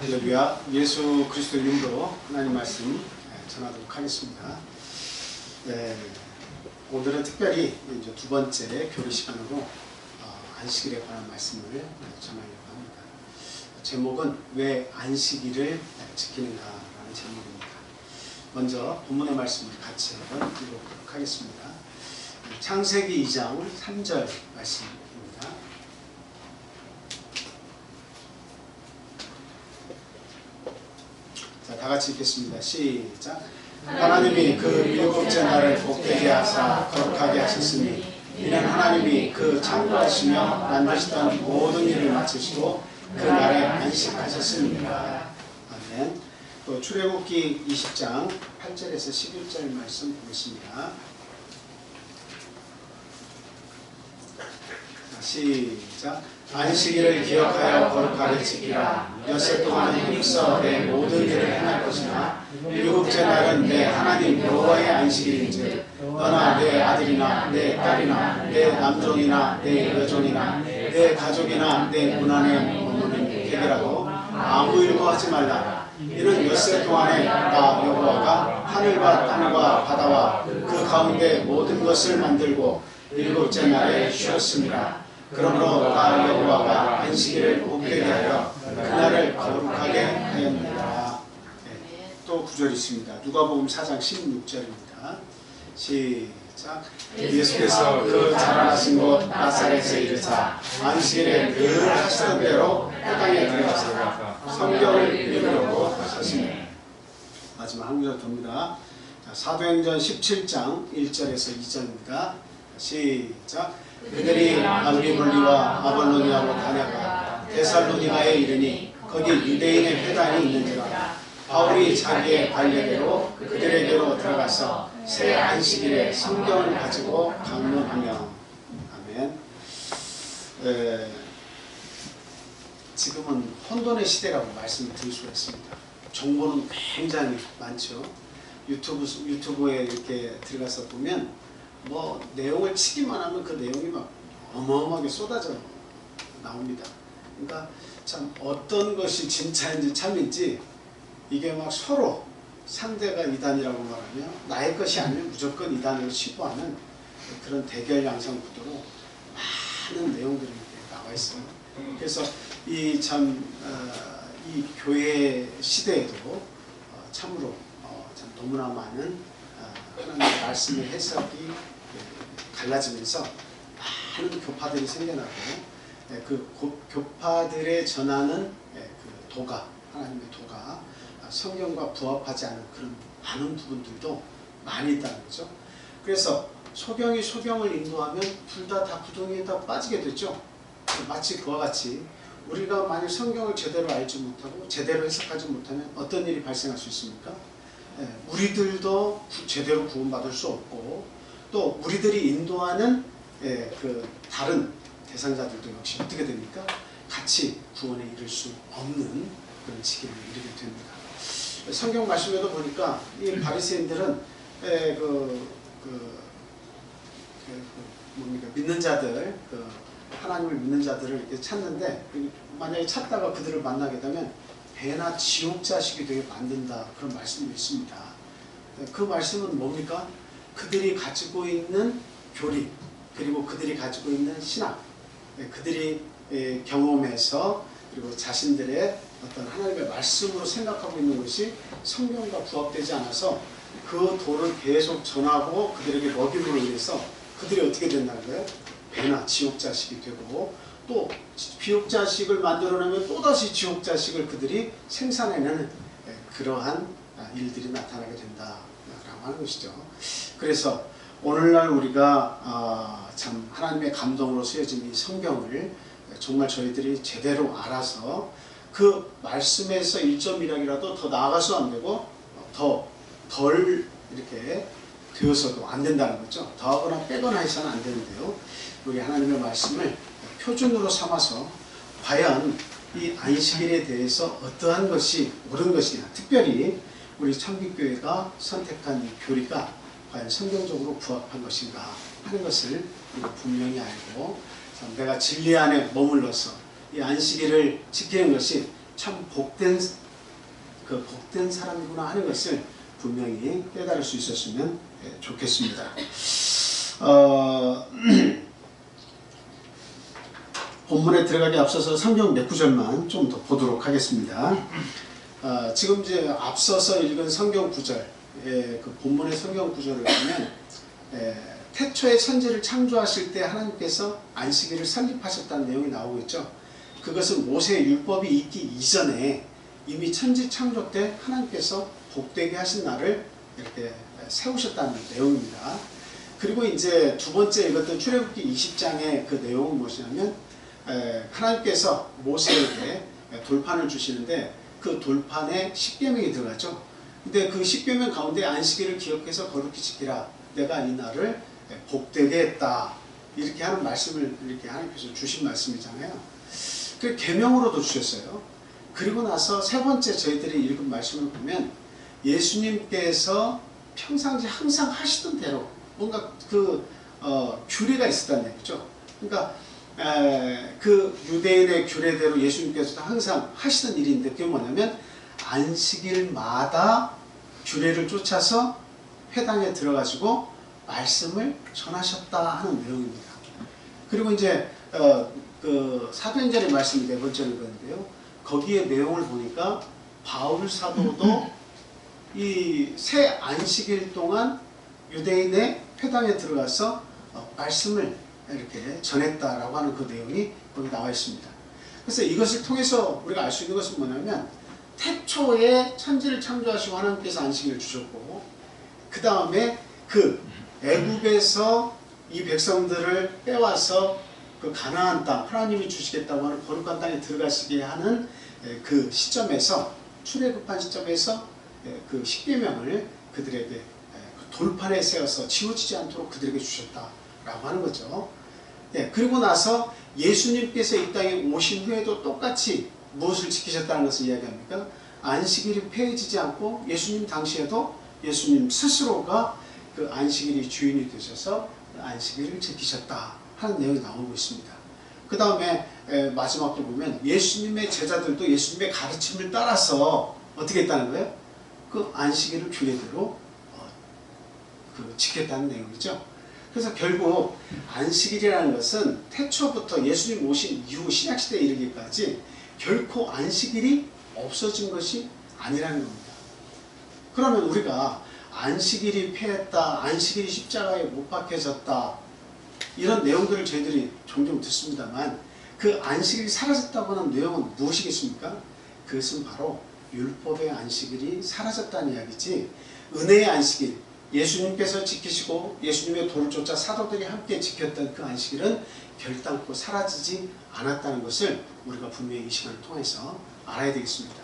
할렐루야. 예수 그리스도 이름으로 하나님 말씀 전하도록 하겠습니다. 오늘은 특별히 이제 두 번째 교리 시간으로 안식일에 관한 말씀을 전하려고 합니다. 제목은 왜 안식일을 지키는가라는 제목입니다. 먼저 본문의 말씀을 같이 한번 읽어보도록 하겠습니다. 창세기 2장 3절 말씀입니다. 자, 다 같이 읽겠습니다. 시작. 하나님이 그 일곱째 날을 복되게 하사 거룩하게 하셨으니 이는 하나님이 그 창조하시며 만드시던 모든 일을 마치시고 그 날에 안식하셨습니다. 아멘. 또 출애굽기 20장 8절에서 11절 말씀 보겠습니다. 시작. 안식일을 기억하여 거룩하게 지키라. 엿새 동안은 힘써 내 모든 일을 행할 것이나 일곱째 날은 내 하나님 여호와의 안식일인즉 너나 내 아들이나 내 딸이나 내 남종이나 내 여종이나 내 가족이나 내 문 안에 머무는 개들하고 아무 일도 하지 말라. 이는 엿새 동안에 나 여호와가 하늘과 땅과 바다와 그 가운데 모든 것을 만들고 일곱째 날에 쉬었습니다. 그러므로 나 여호와가 안식일을 복되게 하여 그날을 거룩하게 하였느니라. 또 구절이 있습니다. 누가복음 4장 16절입니다. 시작. 예수께서 그 자라나신 곳 나사렛에 이르사 안식일에 늘 하시던 대로 회당에 들어가서 성경을 읽으려고 하셨으니. 마지막 한 구절 돕니다. 사도행전 17장 1절에서 2절입니다. 시작. 그들이 아브리볼리와 아볼로니아로 다녀가 데살로니가에 이르니 거기 유대인의 회당이 있는지라. 바울이 자기의 관례대로 그들에게로 들어가서 새 안식일에 성경을 가지고 강론하며. 아멘. 지금은 혼돈의 시대라고 말씀을 드릴 수가 있습니다. 정보는 굉장히 많죠. 유튜브에 이렇게 들어가서 보면 뭐 내용을 치기만 하면 그 내용이 막 어마어마하게 쏟아져 나옵니다. 그러니까 참 어떤 것이 진짜인지 참인지 이게 막 서로 상대가 이단이라고 말하며 나의 것이 아니면 무조건 이단으로 치부하는 그런 대결 양상 구도로 많은 내용들이 나와 있어요. 그래서 이 교회 시대에도 참으로 참 너무나 많은 하나님의 말씀의 해석이 갈라지면서 많은 교파들이 생겨나고 그 교파들의 전하는 그 도가, 하나님의 도가 성경과 부합하지 않은 그런 많은 부분들도 많이 있다는 거죠. 그래서 소경이 소경을 인도하면 둘 다 구덩이에 다 빠지게 되죠. 마치 그와 같이 우리가 만약 성경을 제대로 알지 못하고 제대로 해석하지 못하면 어떤 일이 발생할 수 있습니까? 우리들도 제대로 구원받을 수 없고 또 우리들이 인도하는 그 다른 대상자들도 역시 어떻게 됩니까? 같이 구원에 이를 수 없는 그런 지경에 이르게 됩니다. 성경 말씀에도 보니까 이 바리새인들은 믿는 자들, 하나님을 믿는 자들을 이렇게 찾는데 만약에 찾다가 그들을 만나게 되면 배나 지옥 자식이 되게 만든다, 그런 말씀이 있습니다. 그 말씀은 뭡니까? 그들이 가지고 있는 교리, 그리고 그들이 가지고 있는 신학, 그들이 경험해서 그리고 자신들의 어떤 하나님의 말씀으로 생각하고 있는 것이 성경과 부합되지 않아서 그 도를 계속 전하고 그들에게 먹임으로 인해서 그들이 어떻게 된다는 거예요? 배나 지옥 자식이 되고 또 지옥 자식을 만들어내면 또다시 지옥 자식을 그들이 생산해내는 그러한 일들이 나타나게 된다라고 하는 것이죠. 그래서 오늘날 우리가 참 하나님의 감동으로 쓰여진 이 성경을 정말 저희들이 제대로 알아서 그 말씀에서 1.1항이라도 더 나아가서 안 되고 덜 이렇게 되어서도 안 된다는 거죠. 더하거나 빼거나 해서는 안 되는데요. 우리 하나님의 말씀을 표준으로 삼아서 과연 이 안식일에 대해서 어떠한 것이 옳은 것이냐, 특별히 우리 창립교회가 선택한 이 교리가 과연 성경적으로 부합한 것인가 하는 것을 우리가 분명히 알고 내가 진리 안에 머물러서 이 안식일을 지키는 것이 참 복된 사람이구나 하는 것을 분명히 깨달을 수 있었으면 좋겠습니다. 본문에 들어가기 앞서서 성경 몇 구절만 좀 더 보도록 하겠습니다. 지금 이제 앞서서 읽은 성경 구절, 그 본문의 성경 구절을 보면 태초에 천지를 창조하실 때 하나님께서 안식일을 설립하셨다는 내용이 나오고 있죠. 그것은 모세의 율법이 있기 이전에 이미 천지 창조 때 하나님께서 복되게 하신 날을 이렇게 세우셨다는 내용입니다. 그리고 이제 두 번째 읽었던 출애굽기 20장의 그 내용은 무엇이냐면 하나님께서 모세에게 돌판을 주시는데 그 돌판에 십계명이 들어가죠. 근데 그 십계명 가운데 안식일을 기억해서 거룩히 지키라. 내가 이 날을 복되게 했다. 이렇게 하는 말씀을 이렇게 하나님께서 주신 말씀이잖아요. 그 계명으로도 주셨어요. 그리고 나서 세 번째 저희들이 읽은 말씀을 보면 예수님께서 평상시 항상 하시던 대로 뭔가 규례가 있었다는 얘기죠. 그러니까 그 유대인의 규례대로 예수님께서도 항상 하시던 일인데 그게 뭐냐면 안식일마다 규례를 쫓아서 회당에 들어가지고 말씀을 전하셨다 하는 내용입니다. 그리고 이제 그 사도행전의 말씀이 네 번째로 그런데요. 거기에 내용을 보니까 바울 사도도 이 새 안식일 동안 유대인의 회당에 들어가서 말씀을 이렇게 전했다라고 하는 그 내용이 거기 나와 있습니다. 그래서 이것을 통해서 우리가 알 수 있는 것은 뭐냐면 태초에 천지를 창조하시고 하나님께서 안식일을 주셨고 그 다음에 그 애굽에서 이 백성들을 빼와서 그 가나안 땅 하나님이 주시겠다고 하는 거룩한 땅에 들어가시게 하는 그 시점에서 출애굽한 시점에서 그 십계명을 그들에게 돌판에 세워서 지워지지 않도록 그들에게 주셨다라고 하는 거죠. 그리고 나서 예수님께서 이 땅에 오신 후에도 똑같이 무엇을 지키셨다는 것을 이야기합니까? 안식일이 폐해지지 않고 예수님 당시에도 예수님 스스로가 그 안식일이 주인이 되셔서 안식일을 지키셨다 하는 내용이 나오고 있습니다. 그 다음에 마지막도 보면 예수님의 제자들도 예수님의 가르침을 따라서 어떻게 했다는 거예요? 그 안식일을 규례대로 지켰다는 내용이죠. 그래서 결국 안식일이라는 것은 태초부터 예수님 오신 이후 신약시대에 이르기까지 결코 안식일이 없어진 것이 아니라는 겁니다. 그러면 우리가 안식일이 폐했다, 안식일이 십자가에 못 박혀졌다 이런 내용들을 저희들이 종종 듣습니다만 그 안식일이 사라졌다고 하는 내용은 무엇이겠습니까? 그것은 바로 율법의 안식일이 사라졌다는 이야기지 은혜의 안식일, 예수님께서 지키시고 예수님의 도를 쫓아 사도들이 함께 지켰던 그 안식일은 결단코 사라지지 않았다는 것을 우리가 분명히 이 시간을 통해서 알아야 되겠습니다.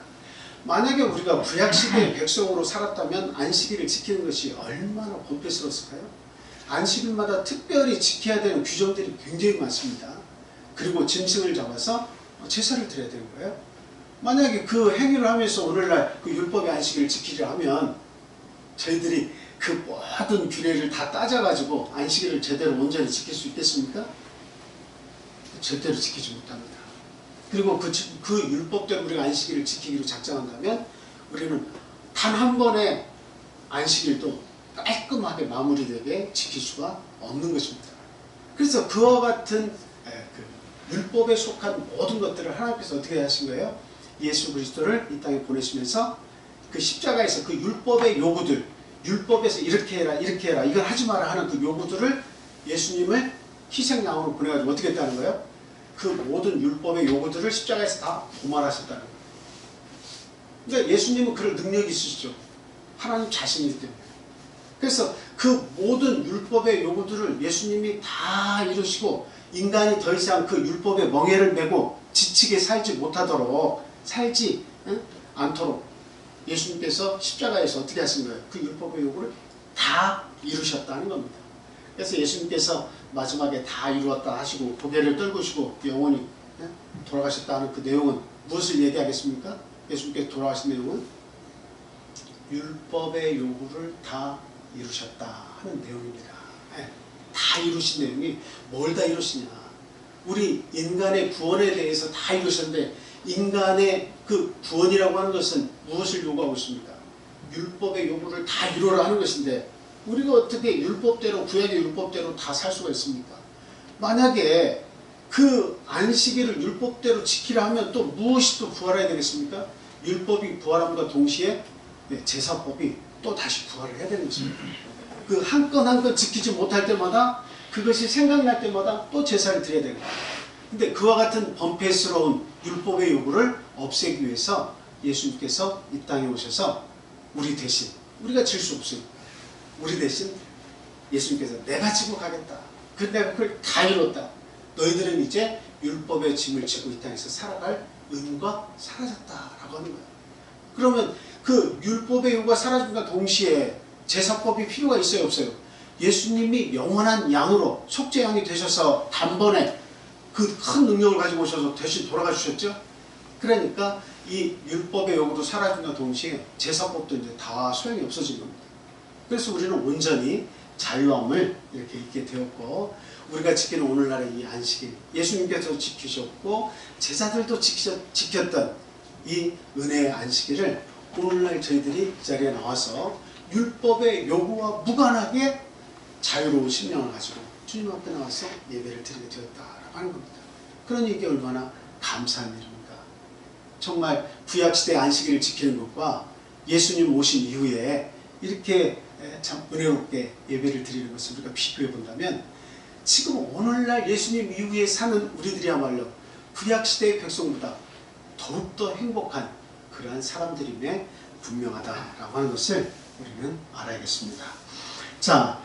만약에 우리가 구약시대의 백성으로 살았다면 안식일을 지키는 것이 얼마나 본패스러웠을까요? 안식일마다 특별히 지켜야 되는 규정들이 굉장히 많습니다. 그리고 짐승을 잡아서 제사를 드려야 되는 거예요. 만약에 그 행위를 하면서 오늘날 그 율법의 안식일을 지키려 하면 저희들이 그 모든 규례를 다 따져가지고 안식일을 제대로 온전히 지킬 수 있겠습니까? 절대로 지키지 못합니다. 그리고 그 율법대로 우리가 안식일을 지키기로 작정한다면 우리는 단 한 번의 안식일도 깔끔하게 마무리되게 지킬 수가 없는 것입니다. 그래서 그와 같은 그 율법에 속한 모든 것들을 하나님께서 어떻게 하신 거예요? 예수 그리스도를 이 땅에 보내시면서 그 십자가에서 그 율법의 요구들, 율법에서 이렇게 해라 이렇게 해라 이걸 하지 마라 하는 그 요구들을 예수님을 희생양으로 보내가지고 어떻게 했다는 거예요? 그 모든 율법의 요구들을 십자가에서 다 도말하셨다는 거예요. 그러니까 예수님은 그럴 능력이 있으시죠. 하나님 자신이기 때문에. 그래서 그 모든 율법의 요구들을 예수님이 다 이루시고 인간이 더 이상 그 율법의 멍에를 메고 지치게 살지 못하도록 살지 않도록 예수님께서 십자가에서 어떻게 하신 거예요? 그 율법의 요구를 다 이루셨다는 겁니다. 그래서 예수님께서 마지막에 다 이루었다 하시고 고개를 떨구시고 영원히 돌아가셨다는 그 내용은 무엇을 얘기하겠습니까? 예수님께서 돌아가신 내용은 율법의 요구를 다 이루셨다 하는 내용입니다. 다 이루신 내용이 뭘 다 이루시냐? 우리 인간의 구원에 대해서 다 이루셨는데 인간의 그 구원이라고 하는 것은 무엇을 요구하고 있습니까? 율법의 요구를 다 이루라 하는 것인데 우리가 어떻게 율법대로 구약의 율법대로 다 살 수가 있습니까? 만약에 그 안식일을 율법대로 지키라 하면 또 무엇이 또 부활해야 되겠습니까? 율법이 부활함과 동시에 제사법이 또 다시 부활을 해야 되는 것입니다. 그 한 건 한 건 지키지 못할 때마다 그것이 생각날 때마다 또 제사를 드려야 됩니다. 근데 그와 같은 범패스러운 율법의 요구를 없애기 위해서 예수님께서 이 땅에 오셔서 우리 대신, 우리가 질 수 없으니까 우리 대신 예수님께서 내가 지고 가겠다. 근데 내가 그걸 다 이뤘다. 너희들은 이제 율법의 짐을 지고 이 땅에서 살아갈 의무가 사라졌다라고 하는 거예요. 그러면 그 율법의 요구가 사라짐과 동시에 제사법이 필요가 있어요, 없어요? 예수님이 영원한 양으로 속죄양이 되셔서 단번에 그 큰 능력을 가지고 오셔서 대신 돌아가 주셨죠? 그러니까 이 율법의 요구도 사라짐과 동시에 제사법도 이제 다 소용이 없어진 겁니다. 그래서 우리는 온전히 자유함을 이렇게 있게 되었고, 우리가 지키는 오늘날의 이 안식일, 예수님께서 지키셨고 제자들도 지켰던 이 은혜의 안식일을 오늘날 저희들이 이 자리에 나와서 율법의 요구와 무관하게 자유로운 심령을 가지고 주님 앞에 나와서 예배를 드리게 되었다라고 하는 겁니다. 그러니 이게 얼마나 감사한 일입니까? 정말 구약시대 안식일을 지키는 것과 예수님 오신 이후에 이렇게 참 은혜롭게 예배를 드리는 것을 우리가 비교해 본다면, 지금 오늘날 예수님 이후에 사는 우리들이야말로 구약시대의 백성보다 더욱더 행복한 그러한 사람들임에 분명하다라고 하는 것을 우리는 알아야겠습니다. 자,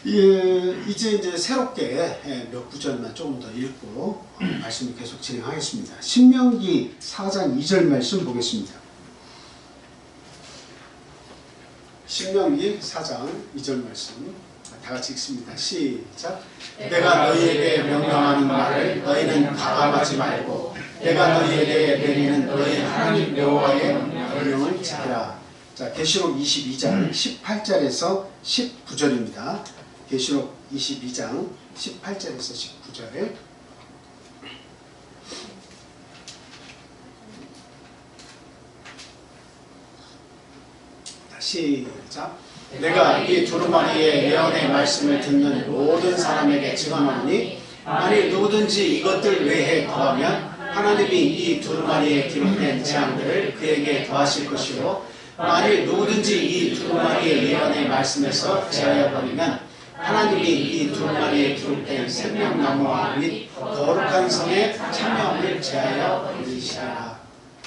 이제 새롭게 몇 구절만 조금 더 읽고 말씀을 계속 진행하겠습니다. 신명기 4장 2절 말씀 보겠습니다. 신명기 4장 2절 말씀 다 같이 읽습니다. 시작. 내가 너희에게 명령하는 말을 너희는 가감하지 말고 내가 너희에게 내리는 너희 하나님 여호와의 명령을 지키라. 자, 계시록 22장 18절에서 19절입니다. 계시록 22장 18절에서 19절. 시작. 내가 이 두루마리의 예언의 말씀을 듣는 모든 사람에게 증언하노니, 만일 누구든지 이것들 외에 더하면 하나님이 이 두루마리에 기록된 재앙들을 그에게 더하실 것이요, 만일 누구든지 이 두루마리의 예언의 말씀에서 제하여 버리면 하나님이 이 두루마리에 기록된 생명나무와 및 거룩한 성의 참여함을 제하여 버리시리라.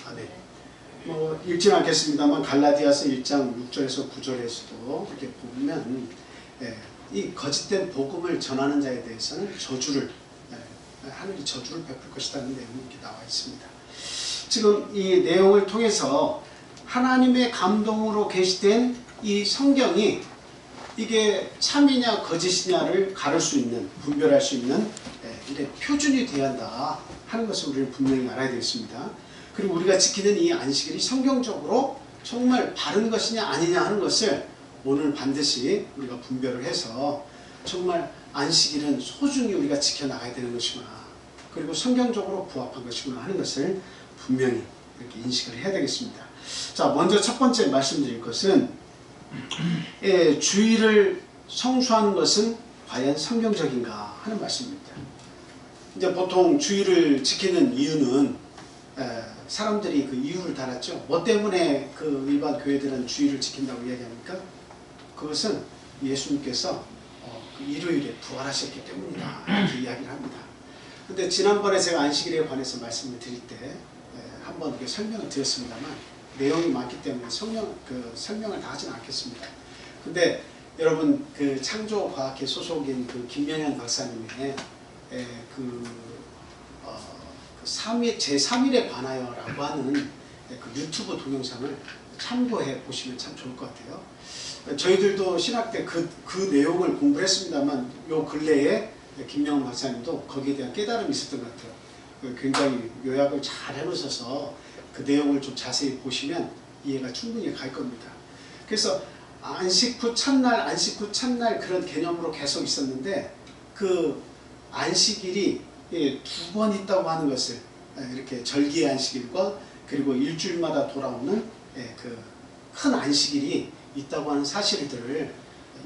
아멘. 읽지 않겠습니다만 갈라디아서 1장 6절에서 9절에서도 이렇게 보면 이 거짓된 복음을 전하는 자에 대해서는 저주를, 하늘이 저주를 베풀 것이라는 내용이 이렇게 나와 있습니다. 지금 이 내용을 통해서 하나님의 감동으로 게시된 이 성경이 이게 참이냐 거짓이냐를 가를 수 있는, 분별할 수 있는 표준이 되어야 한다 하는 것을 우리는 분명히 알아야 되겠습니다. 그리고 우리가 지키는 이 안식일이 성경적으로 정말 바른 것이냐 아니냐 하는 것을 오늘 반드시 우리가 분별을 해서 정말 안식일은 소중히 우리가 지켜나가야 되는 것이구나, 그리고 성경적으로 부합한 것이구나 하는 것을 분명히 이렇게 인식을 해야 되겠습니다. 자, 먼저 첫 번째 말씀드릴 것은 주일을 성수하는 것은 과연 성경적인가 하는 말씀입니다. 이제 보통 주일을 지키는 이유는 사람들이 그 이유를 달았죠. 뭐 때문에 그 일반 교회들은 주일을 지킨다고 이야기합니까? 그것은 예수님께서 그 일요일에 부활하셨기 때문이다 이렇게 이야기를 합니다. 근데 지난번에 제가 안식일에 관해서 말씀을 드릴 때 한번 이렇게 설명을 드렸습니다만 내용이 많기 때문에 설명을 다 하지는 않겠습니다. 근데 여러분 그 창조과학회 소속인 그 김명현 박사님의 제3일에 관하여라고 하는 그 유튜브 동영상을 참고해 보시면 참 좋을 것 같아요. 저희들도 신학 때 그 내용을 공부를 했습니다만 요 근래에 김명현 박사님도 거기에 대한 깨달음이 있었던 것 같아요. 굉장히 요약을 잘 해놓으셔서 그 내용을 좀 자세히 보시면 이해가 충분히 갈 겁니다. 그래서 안식 후 첫날 그런 개념으로 계속 있었는데 그 안식일이 두 번 있다고 하는 것을 이렇게 절기의 안식일과 그리고 일주일마다 돌아오는 그 큰 안식일이 있다고 하는 사실들을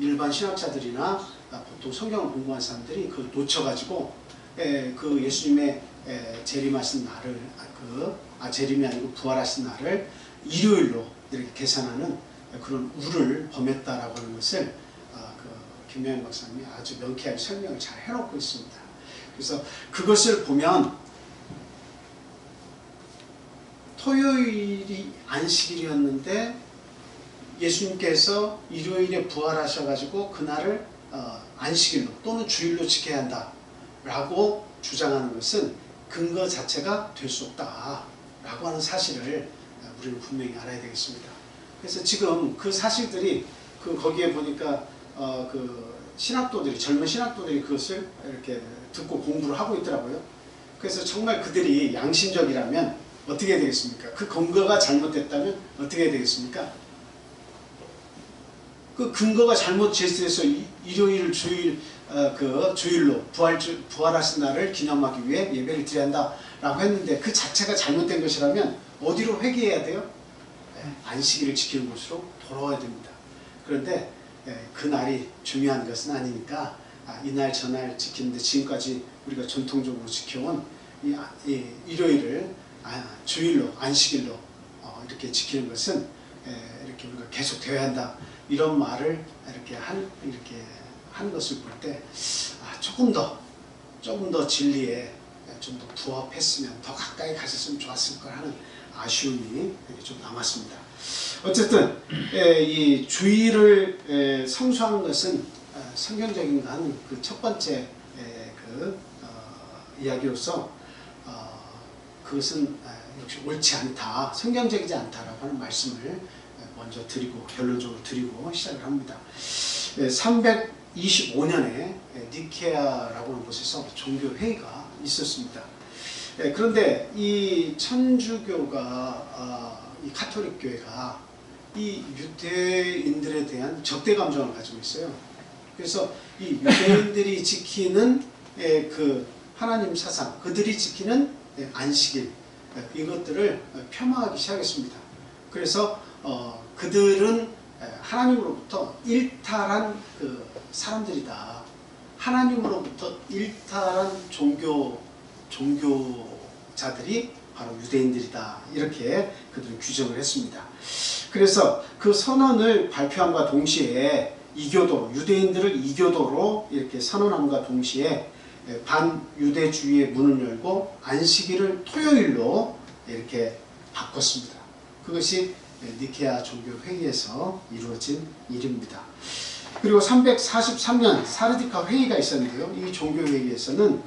일반 신학자들이나 보통 성경을 공부한 사람들이 그 놓쳐가지고 그 예수님의 재림하신 날을 재림이 아니고 부활하신 날을 일요일로 이렇게 계산하는 그런 우를 범했다라고 하는 것을 그 김명현 박사님이 아주 명쾌하게 설명을 잘 해놓고 있습니다. 그래서 그것을 보면 토요일이 안식일이었는데 예수님께서 일요일에 부활하셔가지고 그날을 안식일로 또는 주일로 지켜야 한다라고 주장하는 것은 근거 자체가 될 수 없다라고 하는 사실을 우리는 분명히 알아야 되겠습니다. 그래서 지금 그 사실들이 거기에 보니까 그 신학도들이 젊은 신학도들이 그것을 이렇게 듣고 공부를 하고 있더라고요. 그래서 정말 그들이 양심적이라면 어떻게 되겠습니까? 그 근거가 잘못됐다면 어떻게 되겠습니까? 그 근거가 잘못 제시돼서 일요일 주일로 부활하신 날을 기념하기 위해 예배를 드려야 한다라고 했는데 그 자체가 잘못된 것이라면 어디로 회귀해야 돼요? 안식일을 지키는 곳으로 돌아와야 됩니다. 그런데 그 날이 중요한 것은 아니니까 이날 저날 지키는데 지금까지 우리가 전통적으로 지켜온 이 일요일을 주일로 안식일로 이렇게 지키는 것은 이렇게 우리가 계속 되어야 한다. 이런 말을 이렇게 한 것을 볼 때 조금 더 진리에 좀 더 부합했으면 더 가까이 가셨으면 좋았을 걸 하는 아쉬움이 좀 남았습니다. 어쨌든 이 주일을 성수하는 것은 성경적인가 하는 그 첫 번째 이야기로서 그것은 역시 옳지 않다, 성경적이지 않다라고 하는 말씀을 먼저 드리고 결론적으로 드리고 시작을 합니다. 325년에 니케아라고 하는 곳에서 종교회의가 있었습니다. 그런데 이 천주교가 이 가톨릭 교회가 이 유대인들에 대한 적대 감정을 가지고 있어요. 그래서 이 유대인들이 지키는 그 하나님 사상, 그들이 지키는 안식일, 이것들을 폄하하기 시작했습니다. 그래서 그들은 하나님으로부터 일탈한 그 사람들이다. 하나님으로부터 일탈한 종교자들이 바로 유대인들이다. 이렇게 그들은 규정을 했습니다. 그래서 그 선언을 발표함과 동시에 이교도, 유대인들을 이교도로 이렇게 선언함과 동시에 반유대주의의 문을 열고 안식일을 토요일로 이렇게 바꿨습니다. 그것이 니케아 종교회의에서 이루어진 일입니다. 그리고 343년 사르디카 회의가 있었는데요. 이 종교회의에서는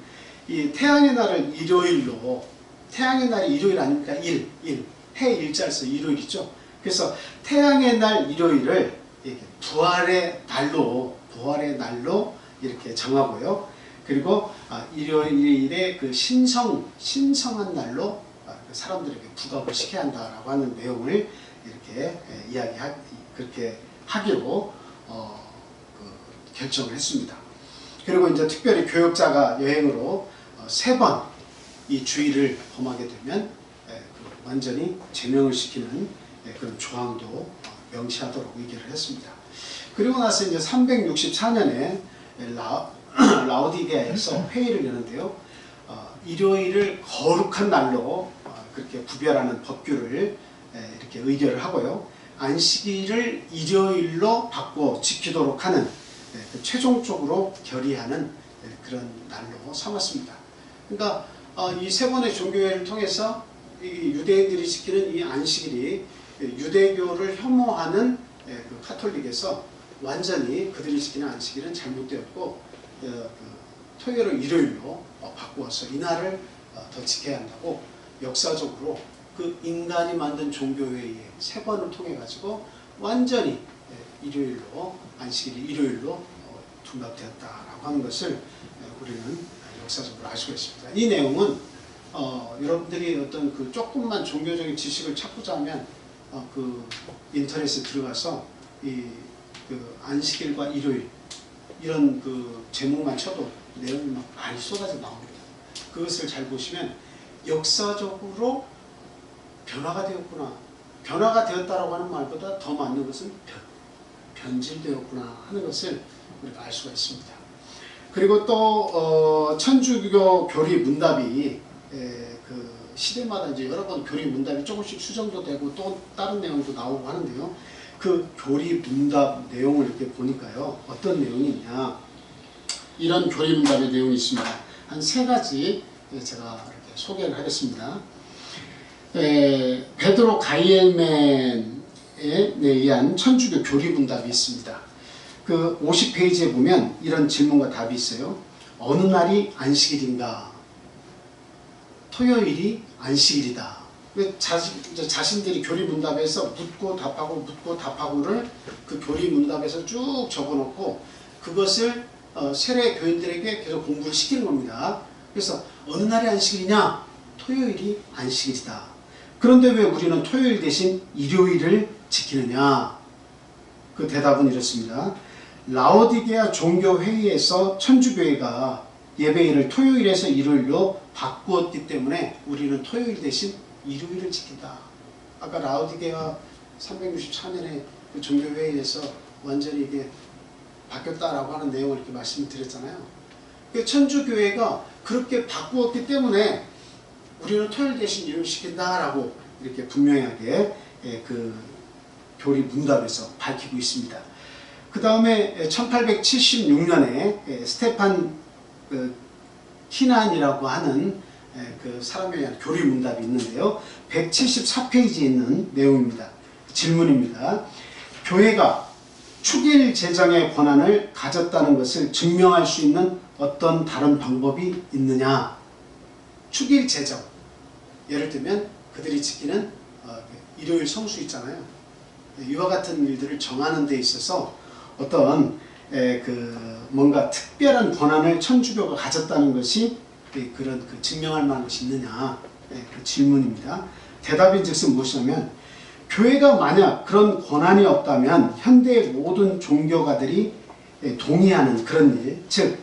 이 태양의 날을 일요일로, 태양의 날이 일요일 아닙니까? 해 일자에서 일요일이죠. 그래서 태양의 날 일요일을 이렇게 부활의 날로 이렇게 정하고요. 그리고 일요일에 그 신성한 날로 사람들에게 부각을 시켜야 한다라고 하는 내용을 이렇게 그렇게 하기로 결정을 했습니다. 그리고 이제 특별히 교역자가 여행으로 3번 이 주의를 범하게 되면 완전히 제명을 시키는 그런 조항도 명시하도록 의결을 했습니다. 그리고 나서 이제 364년에 라오디게아에서 회의를 여는데요. 일요일을 거룩한 날로 그렇게 구별하는 법규를 이렇게 의결을 하고요. 안식일을 일요일로 바꿔 지키도록 하는 최종적으로 결의하는 그런 날로 삼았습니다. 그러니까 이 3번의 종교회의를 통해서 이 유대인들이 지키는 이 안식일이 유대교를 혐오하는 그 카톨릭에서 완전히 그들이 지키는 안식일은 잘못되었고 토요일을 일요일로 바꾸어서 이날을 더 지켜야 한다고 역사적으로 그 인간이 만든 종교회의의 3번을 통해 가지고 완전히 일요일로, 안식일이 일요일로 둔갑되었다라고 하는 것을 우리는 역사적으로 알 수가 있습니다. 이 내용은 여러분들이 어떤 그 조금만 종교적인 지식을 찾고자 하면 그 인터넷에 들어가서 그 안식일과 일요일 이런 그 제목만 쳐도 내용이 막 많이 쏟아져 나옵니다. 그것을 잘 보시면 역사적으로 변화가 되었구나. 변화가 되었다라고 하는 말보다 더 맞는 것은 변질되었구나 하는 것을 우리가 알 수가 있습니다. 그리고 또 천주교 교리 문답이 그 시대마다 이제 여러 번 교리 문답이 조금씩 수정도 되고 또 다른 내용도 나오고 하는데요. 그 교리 문답 내용을 이렇게 보니까요. 어떤 내용이 있냐. 이런 교리 문답의 내용이 있습니다. 한 3가지 제가 이렇게 소개를 하겠습니다. 베드로 가이엘맨에 의한 천주교 교리 문답이 있습니다. 그 50페이지에 보면 이런 질문과 답이 있어요. 어느 날이 안식일인가? 토요일이 안식일이다. 자신들이 교리 문답에서 묻고 답하고를 그 교리 문답에서 쭉 적어놓고 그것을 세례 교인들에게 계속 공부를 시키는 겁니다. 그래서 어느 날이 안식일이냐? 토요일이 안식일이다. 그런데 왜 우리는 토요일 대신 일요일을 지키느냐? 그 대답은 이렇습니다. 라오디게아 종교회의에서 천주교회가 예배일을 토요일에서 일요일로 바꾸었기 때문에 우리는 토요일 대신 일요일을 지킨다. 아까 라오디게아 364년에 그 종교회의에서 완전히 이게 바뀌었다라고 하는 내용을 이렇게 말씀드렸잖아요. 천주교회가 그렇게 바꾸었기 때문에 우리는 토요일 대신 일요일 지킨다라고 이렇게 분명하게 그 교리 문답에서 밝히고 있습니다. 그 다음에 1876년에 스테판 키난이라고 하는 그 사람에 대한 교리 문답이 있는데요. 174페이지에 있는 내용입니다. 질문입니다. 교회가 축일 제정의 권한을 가졌다는 것을 증명할 수 있는 어떤 다른 방법이 있느냐? 축일 제정. 예를 들면 그들이 지키는 일요일 성수 있잖아요. 이와 같은 일들을 정하는 데 있어서 어떤 뭔가 특별한 권한을 천주교가 가졌다는 것이 그런 증명할 만한 것이 있느냐? 그 질문입니다. 대답인즉슨 무엇이냐면 교회가 만약 그런 권한이 없다면 현대의 모든 종교가들이 동의하는 그런 일, 즉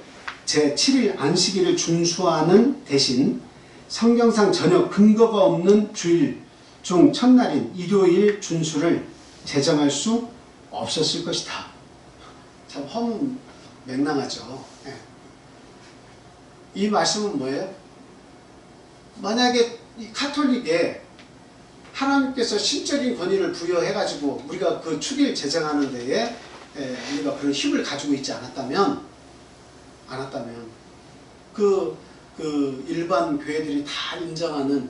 제7일 안식일을 준수하는 대신 성경상 전혀 근거가 없는 주일 중 첫날인 일요일 준수를 제정할 수 없었을 것이다. 참 허무맹랑하죠. 이 말씀은 뭐예요? 만약에 이 카톨릭에 하나님께서 신적인 권위를 부여해가지고 우리가 그 축일 제정하는 데에 우리가 그런 힘을 가지고 있지 않았다면 그 일반 교회들이 다 인정하는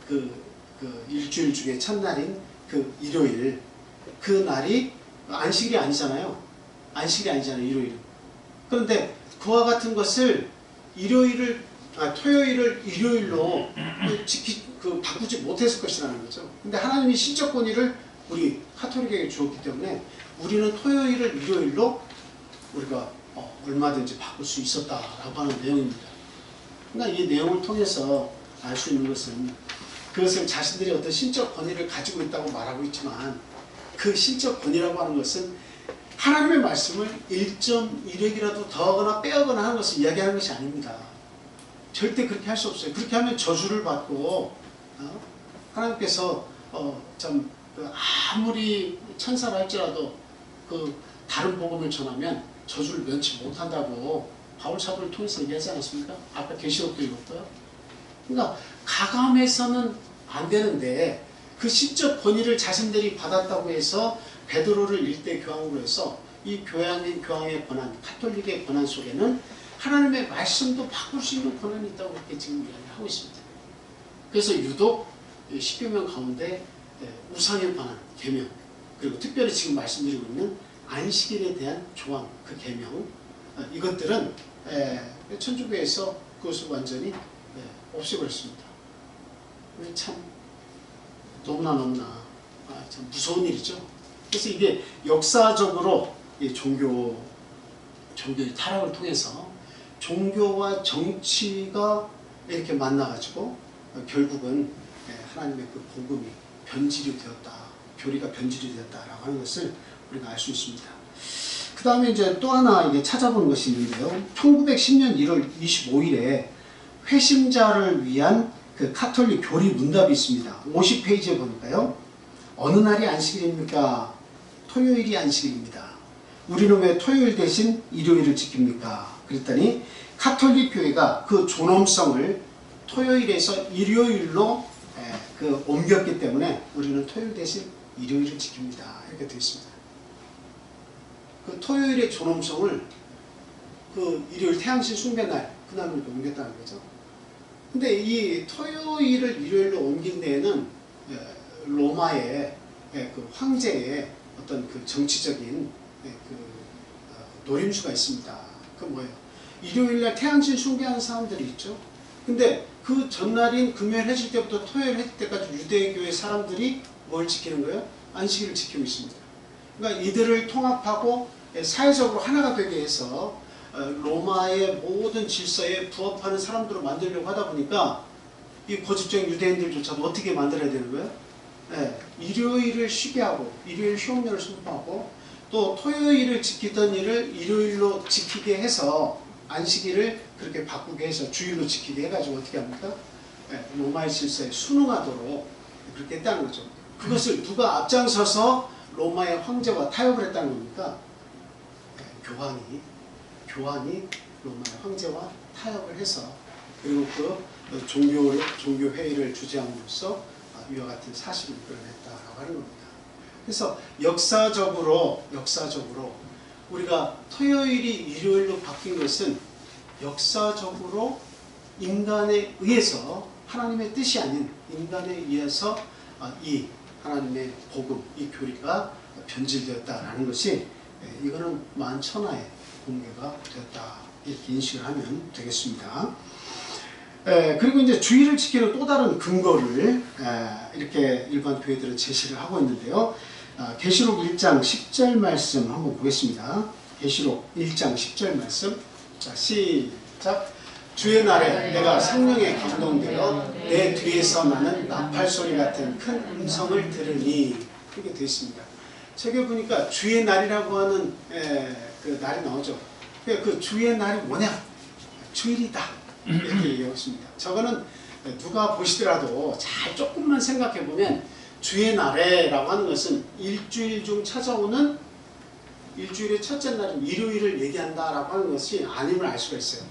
그 일주일 중에 첫날인 그 일요일, 그 날이 안식일이 아니잖아요. 안식일이 아니잖아요, 일요일은. 그런데 그와 같은 것을 토요일을 일요일로 바꾸지 못했을 것이라는 거죠. 근데 하나님이 신적 권위를 우리 카톨릭에게 주었기 때문에 우리는 토요일을 일요일로 우리가 얼마든지 바꿀 수 있었다라고 하는 내용입니다. 그러니까 이 내용을 통해서 알 수 있는 것은 그것을 자신들이 어떤 신적 권위를 가지고 있다고 말하고 있지만 그 신적 권위라고 하는 것은 하나님의 말씀을 1.1획이라도 더하거나 빼거나 하는 것을 이야기하는 것이 아닙니다. 절대 그렇게 할 수 없어요. 그렇게 하면 저주를 받고 하나님께서 아무리 천사라 할지라도 그 다른 복음을 전하면 저주를 면치 못한다고 바울 사도를 통해서 얘기하지 않았습니까? 아까 계시록도 읽었고요. 그러니까 가감해서는 안 되는데 그 신적 권위를 자신들이 받았다고 해서 베드로를 일대 교황으로 해서 이 교황의 권한, 카톨릭의 권한 속에는 하나님의 말씀도 바꿀 수 있는 권한이 있다고 그렇게 지금 이야기하고 있습니다. 그래서 유독 십계명 가운데 우상의 권한, 계명, 그리고 특별히 지금 말씀드리고 있는 안식일에 대한 조항, 그 계명, 이것들은 천주교에서 그것을 완전히 없애버렸습니다. 참 너무나 참 무서운 일이죠. 그래서 이게 역사적으로 종교의 타락을 통해서 종교와 정치가 이렇게 만나가지고 결국은 하나님의 그 복음이 변질이 되었다, 교리가 변질이 되었다라고 하는 것을 우리가 알 수 있습니다. 그 다음에 이제 또 하나 이게 찾아보는 것이 있는데요. 1910년 1월 25일에 회심자를 위한 그 카톨릭 교리 문답이 있습니다. 50페이지에 보니까요. 어느 날이 안식일입니까? 토요일이 안식일입니다. 우리는 왜 토요일 대신 일요일을 지킵니까? 그랬더니 카톨릭 교회가 그 존엄성을 토요일에서 일요일로 옮겼기 때문에 우리는 토요일 대신 일요일을 지킵니다. 이렇게 되어 있습니다. 그 토요일의 존엄성을 그 일요일 태양신 숭배날 그날로 옮겼다는 거죠. 근데 이 토요일을 일요일로 옮긴 데에는 로마의 그 황제의 어떤 그 정치적인 노림수가 있습니다. 그 뭐예요? 일요일날 태양신 숭배하는 사람들이 있죠. 근데 그 전날인 금요일 해질 때부터 토요일 해질 때까지 유대교의 사람들이 뭘 지키는 거예요? 안식일을 지키고 있습니다. 그러니까 이들을 통합하고 사회적으로 하나가 되게 해서 로마의 모든 질서에 부합하는 사람들을 만들려고 하다 보니까 이 고집적인 유대인들조차도 어떻게 만들어야 되는 거예요? 일요일을 쉬게 하고 일요일 휴업률을 선포하고 또 토요일을 지키던 일을 일요일로 지키게 해서 안식일을 그렇게 바꾸게 해서 주일로 지키게 해가지고 어떻게 합니까? 로마의 질서에 순응하도록 그렇게 했다는 거죠. 그것을 누가 앞장서서 로마의 황제와 타협을 했다는 겁니까? 교황이 로마의 황제와 타협을 해서 그리고 그 종교회의를 주재함으로써 이와 같은 사실을 이끌어냈다라고 하는 겁니다. 그래서 역사적으로 우리가 토요일이 일요일로 바뀐 것은 역사적으로 인간에 의해서 하나님의 뜻이 아닌 인간에 의해서 이 하나님의 복음, 이 교리가 변질되었다라는 것이 이거는 만천하의 공개가 되었다 이렇게 인식을 하면 되겠습니다. 그리고 이제 주일을 지키는 또 다른 근거를 이렇게 일반 교회들은 제시를 하고 있는데요. 계시록 1장 10절 말씀 한번 보겠습니다. 계시록 1장 10절 말씀. 자, 시작. 주의 날에 내가 성령에 감동되어 내 뒤에서 나는 나팔 소리 같은 큰 음성을 들으니 이렇게 되어 있습니다. 책에 보니까 주의 날이라고 하는 그 날이 나오죠. 그 주의 날이 뭐냐? 주일이다. 이렇게 얘기하고 있습니다. 저거는 누가 보시더라도 잘 조금만 생각해 보면 주의 날에라고 하는 것은 일주일 중 찾아오는 일주일의 첫째 날인 일요일을 얘기한다라고 하는 것이 아님을 알 수가 있어요.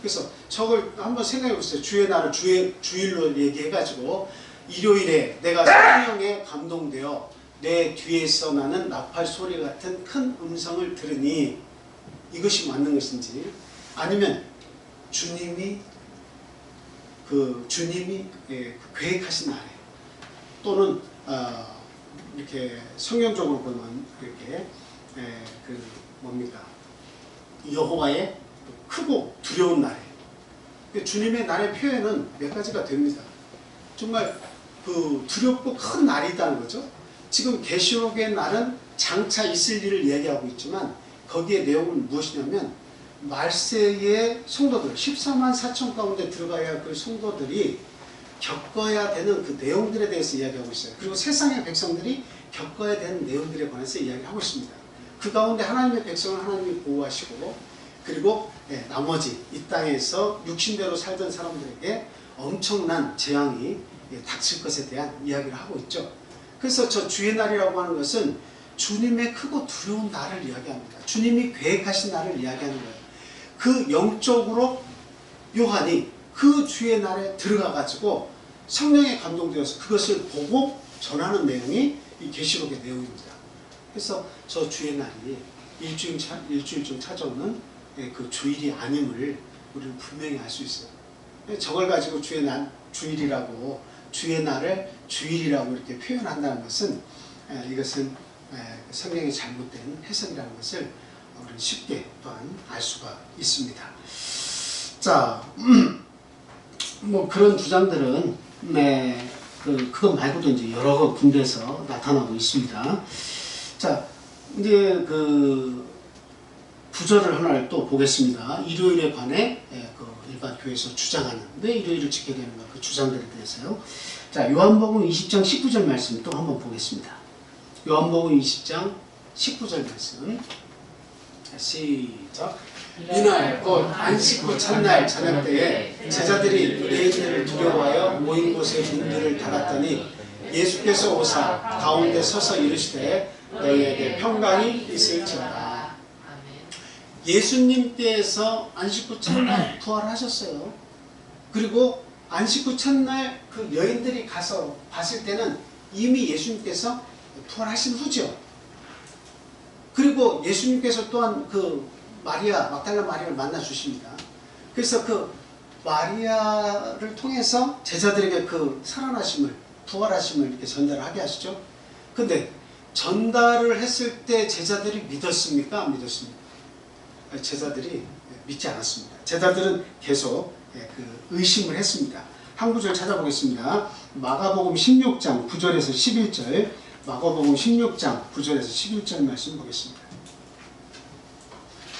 그래서 저걸 한번 생각해 보세요. 주의 날을 주일로 얘기해가지고 일요일에 내가 성령에 감동되어 내 뒤에서 나는 나팔 소리 같은 큰 음성을 들으니 이것이 맞는 것인지 아니면 주님이 계획하신 날에 또는 이렇게 성경적으로 보면 이렇게 뭡니까 여호와의 크고 두려운 날에 주님의 날의 표현은 몇 가지가 됩니다. 정말 그 두렵고 큰 날이 있다는 거죠. 지금 계시록의 날은 장차 있을 일을 얘기하고 있지만 거기에 내용은 무엇이냐면 말세의 성도들 14만 4천 가운데 들어가야 할 그 성도들이 겪어야 되는 그 내용들에 대해서 이야기하고 있어요. 그리고 세상의 백성들이 겪어야 되는 내용들에 관해서 이야기하고 있습니다. 그 가운데 하나님의 백성을 하나님이 보호하시고 그리고 나머지 이 땅에서 육신대로 살던 사람들에게 엄청난 재앙이 닥칠 것에 대한 이야기를 하고 있죠. 그래서 저 주의 날이라고 하는 것은 주님의 크고 두려운 날을 이야기합니다. 주님이 계획하신 날을 이야기하는 거예요. 그 영적으로 요한이 그 주의 날에 들어가 가지고 성령에 감동되어서 그것을 보고 전하는 내용이 이 계시록의 내용입니다. 그래서 저 주의 날이 일주일 중 찾아오는 그 주일이 아님을 우리는 분명히 알 수 있어요. 저걸 가지고 주의 날을 주일이라고 이렇게 표현한다는 것은 이것은 성경의 잘못된 해석이라는 것을 우리는 쉽게 또한 알 수가 있습니다. 자, 뭐 그런 주장들은 그것 말고도 이제 여러 군데에서 나타나고 있습니다. 자, 이제 그 구절을 하나를 또 보겠습니다. 일요일에 관해 그 일반 교회에서 주장하는 왜 일요일을 지켜야 되는가 그 주장들에 대해서요. 자, 요한복음 20장 19절 말씀 또 한번 보겠습니다. 요한복음 20장 19절 말씀. 자, 시작. 이날 곧 안식 후 첫날 저녁 때에 제자들이 유대인들을 두려워하여 모인 곳에 문들을 닫았더니 예수께서 오사 가운데 서서 이르시되 너희에게 평강이 있을지어다. 예수님께서 안식 후 첫날 부활하셨어요. 그리고 안식 후 첫날 그 여인들이 가서 봤을 때는 이미 예수님께서 부활하신 후죠. 그리고 예수님께서 또한 그 마리아, 막달라 마리아를 만나 주십니다. 그래서 그 마리아를 통해서 제자들에게 그 살아나심을, 부활하심을 이렇게 전달하게 하시죠. 근데 전달을 했을 때 제자들이 믿었습니까? 안 믿었습니까? 제자들이 믿지 않았습니다. 제자들은 계속 그 의심을 했습니다. 한 구절 찾아보겠습니다. 마가복음 16장 9절에서 11절, 마가복음 16장 9절에서 11절 말씀 보겠습니다.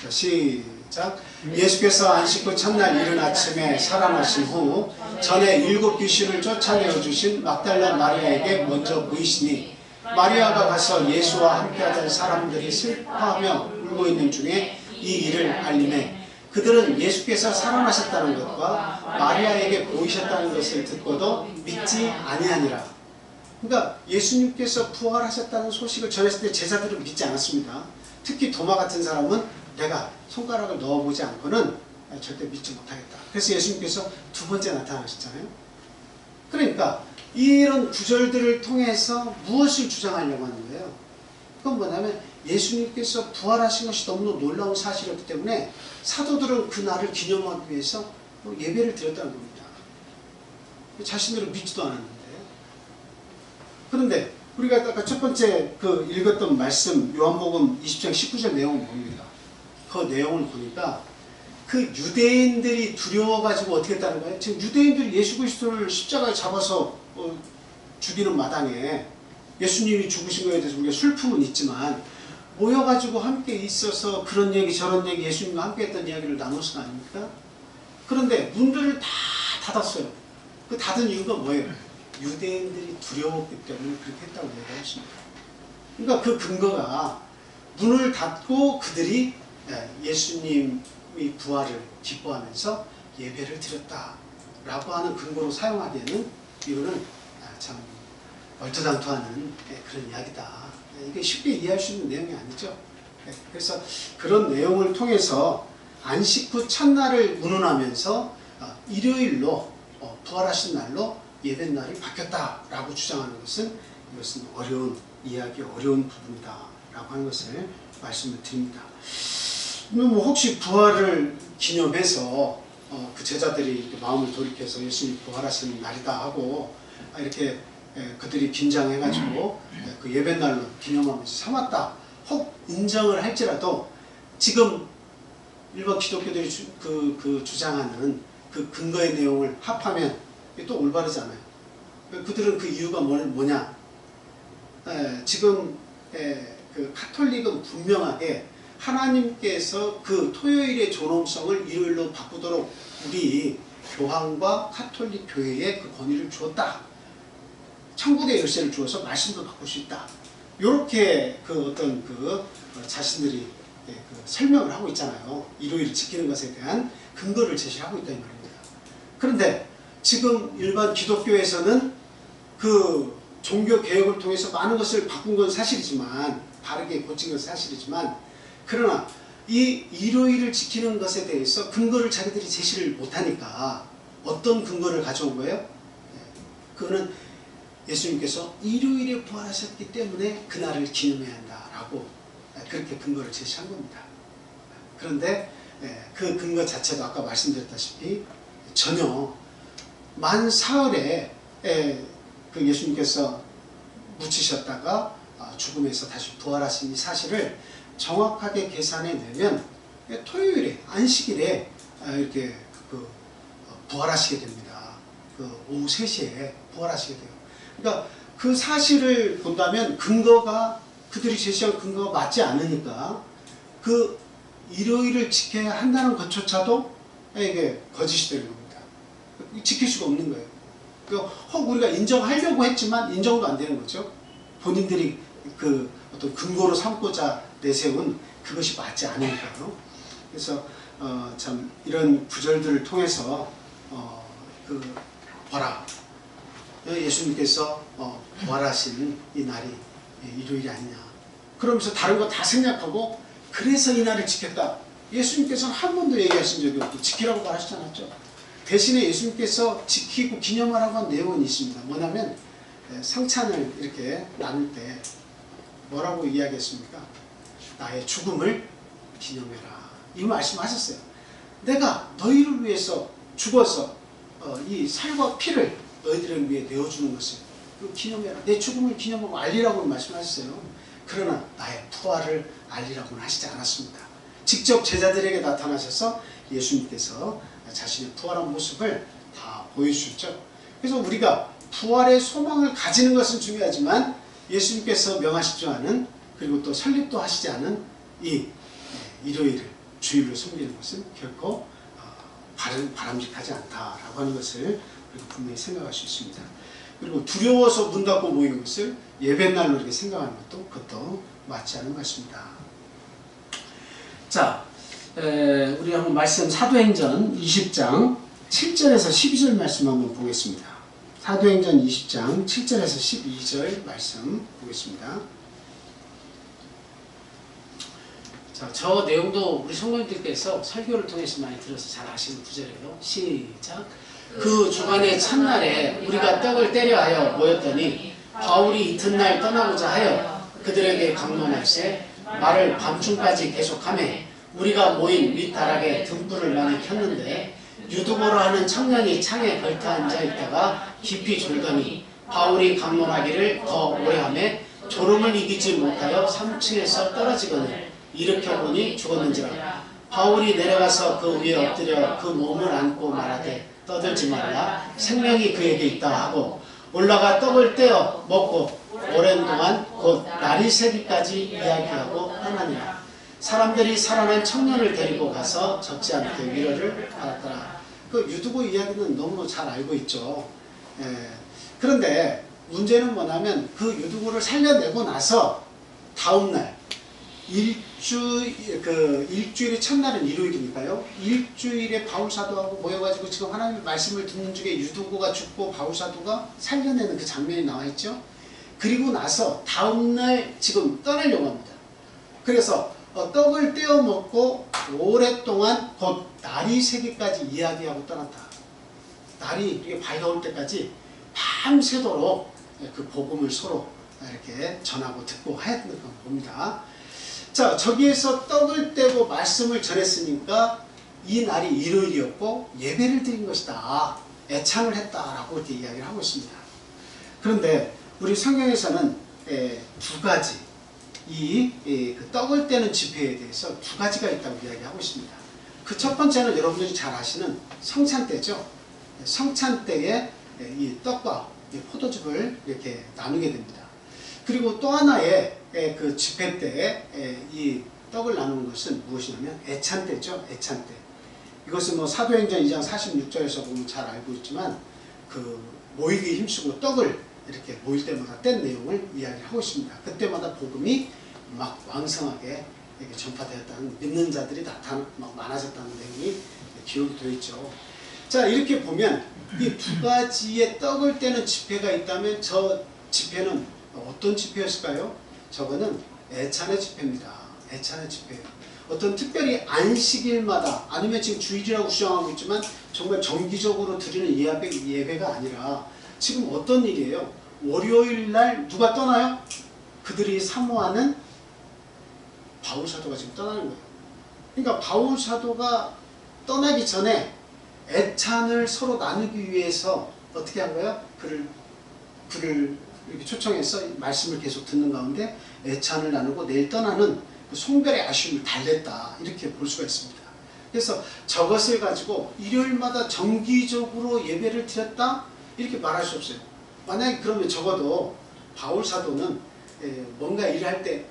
자, 시작. 예수께서 안식 후 첫날 이른 아침에 살아나신 후 전에 7 귀신을 쫓아내어 주신 막달라 마리아에게 먼저 보이시니 마리아가 가서 예수와 함께하던 사람들이 슬퍼하며 울고 있는 중에 이 일을 알림해 그들은 예수께서 살아나셨다는 것과 마리아에게 보이셨다는 것을 듣고도 믿지 아니하니라. 그러니까 예수님께서 부활하셨다는 소식을 전했을 때 제자들은 믿지 않았습니다. 특히 도마 같은 사람은 내가 손가락을 넣어보지 않고는 절대 믿지 못하겠다. 그래서 예수님께서 2번째 나타나셨잖아요. 그러니까 이런 구절들을 통해서 무엇을 주장하려고 하는 거예요? 그건 뭐냐면 예수님께서 부활하신 것이 너무나 놀라운 사실이었기 때문에 사도들은 그 날을 기념하기 위해서 예배를 드렸다는 겁니다. 자신들은 믿지도 않았는데. 그런데 우리가 아까 첫 번째 그 읽었던 말씀 요한복음 20장 19절 내용은 뭡니까? 그 내용을 보니까 그 유대인들이 두려워가지고 어떻게 했다는 거예요? 지금 유대인들이 예수 그리스도를 십자가에 잡아서 죽이는 마당에 예수님이 죽으신 거에 대해서 우리가 슬픔은 있지만 모여가지고 함께 있어서 그런 얘기 저런 얘기 예수님과 함께 했던 이야기를 나눴을 거 아닙니까? 그런데 문들을 다 닫았어요. 그 닫은 이유가 뭐예요? 유대인들이 두려웠기 때문에 그렇게 했다고 얘기했습니다. 그러니까 그 근거가 문을 닫고 그들이 예수님이 부활을 기뻐하면서 예배를 드렸다라고 하는 근거로 사용하기에는 이거는 참 얼토당토하는 그런 이야기다. 이게 쉽게 이해할 수 있는 내용이 아니죠. 그래서 그런 내용을 통해서 안식 후 첫날을 운운하면서 일요일로 부활하신 날로 예배날이 바뀌었다라고 주장하는 것은 이것은 어려운 이야기, 어려운 부분이다라고 하는 것을 말씀을 드립니다. 뭐 혹시 부활을 기념해서 그 제자들이 이렇게 마음을 돌이켜서 예수님 부활하신 날이다 하고 이렇게 그들이 긴장해가지고 그 예배날로 기념하면서 삼았다 혹 인정을 할지라도 지금 일반 기독교들이 주장하는 그 근거의 내용을 합하면 또 올바르지 않아요. 그들은 그 이유가 뭐냐? 지금 그 카톨릭은 분명하게 하나님께서 그 토요일의 존엄성을 일요일로 바꾸도록 우리 교황과 카톨릭 교회에 그 권위를 주었다. 천국의 열쇠를 주어서 말씀도 바꿀 수 있다. 이렇게 그 어떤 자신들이 그 설명을 하고 있잖아요. 일요일을 지키는 것에 대한 근거를 제시하고 있다 이 말입니다. 그런데 지금 일반 기독교에서는 그 종교 개혁을 통해서 많은 것을 바꾼 건 사실이지만 바르게 고친 건 사실이지만 그러나 이 일요일을 지키는 것에 대해서 근거를 자기들이 제시를 못하니까 어떤 근거를 가져온 거예요? 그거는 예수님께서 일요일에 부활하셨기 때문에 그날을 기념해야 한다라고 그렇게 근거를 제시한 겁니다. 그런데 그 근거 자체도 아까 말씀드렸다시피 전혀 만 사흘에 그 예수님께서 묻히셨다가 죽음에서 다시 부활하신 이 사실을 정확하게 계산해 내면 토요일에 안식일에 이렇게 부활하시게 됩니다. 오후 3시에 부활하시게 돼요. 그러니까 그 사실을 본다면 근거가 그들이 제시한 근거가 맞지 않으니까 그 일요일을 지켜야 한다는 것조차도 이게 거짓이 되는 겁니다. 지킬 수가 없는 거예요. 그러니까 혹 우리가 인정하려고 했지만 인정도 안 되는 거죠. 본인들이 그 어떤 근거로 삼고자 내세운 그것이 맞지 않으니까요. 그래서 참 이런 구절들을 통해서 보라, 예수님께서 부활하신 이 날이 일요일이 아니냐. 그러면서 다른 거 다 생략하고 그래서 이 날을 지켰다. 예수님께서는 한 번도 얘기하신 적이 없고 지키라고 말하시지 않았죠. 대신에 예수님께서 지키고 기념하라고 한 내용은 있습니다. 뭐냐면 상찬을 이렇게 나눌 때 뭐라고 이야기했습니까? 나의 죽음을 기념해라. 이 말씀하셨어요. 내가 너희를 위해서 죽어서 이 살과 피를 너희들을 위해 내어주는 것을 기념해라. 내 죽음을 기념하고 알리라고 말씀하셨어요. 그러나 나의 부활을 알리라고는 하시지 않았습니다. 직접 제자들에게 나타나셔서 예수님께서 자신의 부활한 모습을 다 보여주셨죠. 그래서 우리가 부활의 소망을 가지는 것은 중요하지만 예수님께서 명하시지 않은, 그리고 또 설립도 하시지 않은 이 일요일을 주일로 섬기는 것은 결코 바람직하지 않다라고 하는 것을 우리가 분명히 생각할 수 있습니다. 그리고 두려워서 문 닫고 모이는 것을 예배날로 이렇게 생각하는 것도 그것도 맞지 않은 것 같습니다. 자, 우리 한번 말씀 사도행전 20장 7절에서 12절 말씀 한번 보겠습니다. 사도행전 20장 7절에서 12절 말씀 보겠습니다. 자, 저 내용도 우리 성도님들께서 설교를 통해서 많이 들어서 잘 아시는 구절이에요. 시작. 그 주간의 첫날에 우리가 떡을 떼려 하여 모였더니 바울이 이튿날 떠나고자 하여 그들에게 강론할세 말을 밤중까지 계속하매 우리가 모인 윗다락에 등불을 많이 켰는데 유두보로 하는 청년이 창에 걸터 앉아 있다가 깊이 졸더니 바울이 강론하기를 더 오래 하매 졸음을 이기지 못하여 3층에서 떨어지거늘 일으켜보니 죽었는지라. 바울이 내려가서 그 위에 엎드려 그 몸을 안고 말하되 떠들지 말라, 생명이 그에게 있다 하고 올라가 떡을 떼어 먹고 오랜 동안 곧 날이 새기까지 이야기하고 떠나니라. 사람들이 살아난 청년을 데리고 가서 적지 않게 위로를 받았더라. 그 유두보 이야기는 너무 잘 알고 있죠. 그런데 문제는 뭐냐면 그 유두보를 살려내고 나서 다음날 일주일의 첫날은 일요일이니까요. 일주일에 바울사도하고 모여가지고 지금 하나님의 말씀을 듣는 중에 유두보가 죽고 바울사도가 살려내는 그 장면이 나와있죠. 그리고 나서 다음날 지금 떠나려고 합니다. 그래서 떡을 떼어 먹고 오랫동안 곧 날이 새기까지 이야기하고 떠났다. 날이 이렇게 밝아올 때까지 밤새도록 그 복음을 서로 이렇게 전하고 듣고 하였던 겁니다. 자, 저기에서 떡을 떼고 말씀을 전했으니까 이 날이 일요일이었고 예배를 드린 것이다. 애찬을 했다라고 이렇게 이야기를 하고 있습니다. 그런데 우리 성경에서는 두 가지 그 떡을 떼는 집회에 대해서 두 가지가 있다고 이야기하고 있습니다. 그 첫 번째는 여러분들이 잘 아시는 성찬 때죠. 성찬 때에 이 떡과 이 포도즙을 이렇게 나누게 됩니다. 그리고 또 하나의 그 집회 때에 이 떡을 나누는 것은 무엇이냐면 애찬 때죠. 애찬 때. 이것은 뭐 사도행전 2장 46절에서 보면 잘 알고 있지만 그 모이기 힘쓰고 떡을 이렇게 모일 때마다 뗀 내용을 이야기하고 있습니다. 그때마다 복음이 막 왕성하게 이렇게 전파되었다는, 믿는 자들이 막 많아졌다는 내용이 기록이 되어 있죠. 자, 이렇게 보면 이 두 가지의 떡을 떼는 집회가 있다면 저 집회는 어떤 집회였을까요? 저거는 애찬의 집회입니다. 애찬의 집회예요. 어떤 특별히 안식일마다 아니면 지금 주일이라고 주장하고 있지만 정말 정기적으로 드리는 예배가 아니라 지금 어떤 일이에요? 월요일날 누가 떠나요? 그들이 사모하는 바울사도가 지금 떠나는 거예요. 그러니까 바울사도가 떠나기 전에 애찬을 서로 나누기 위해서 어떻게 한 거예요? 그를 이렇게 초청해서 말씀을 계속 듣는 가운데 애찬을 나누고 내일 떠나는 그 송별의 아쉬움을 달랬다. 이렇게 볼 수가 있습니다. 그래서 저것을 가지고 일요일마다 정기적으로 예배를 드렸다? 이렇게 말할 수 없어요. 만약에 그러면 적어도 바울사도는 뭔가 일을 할 때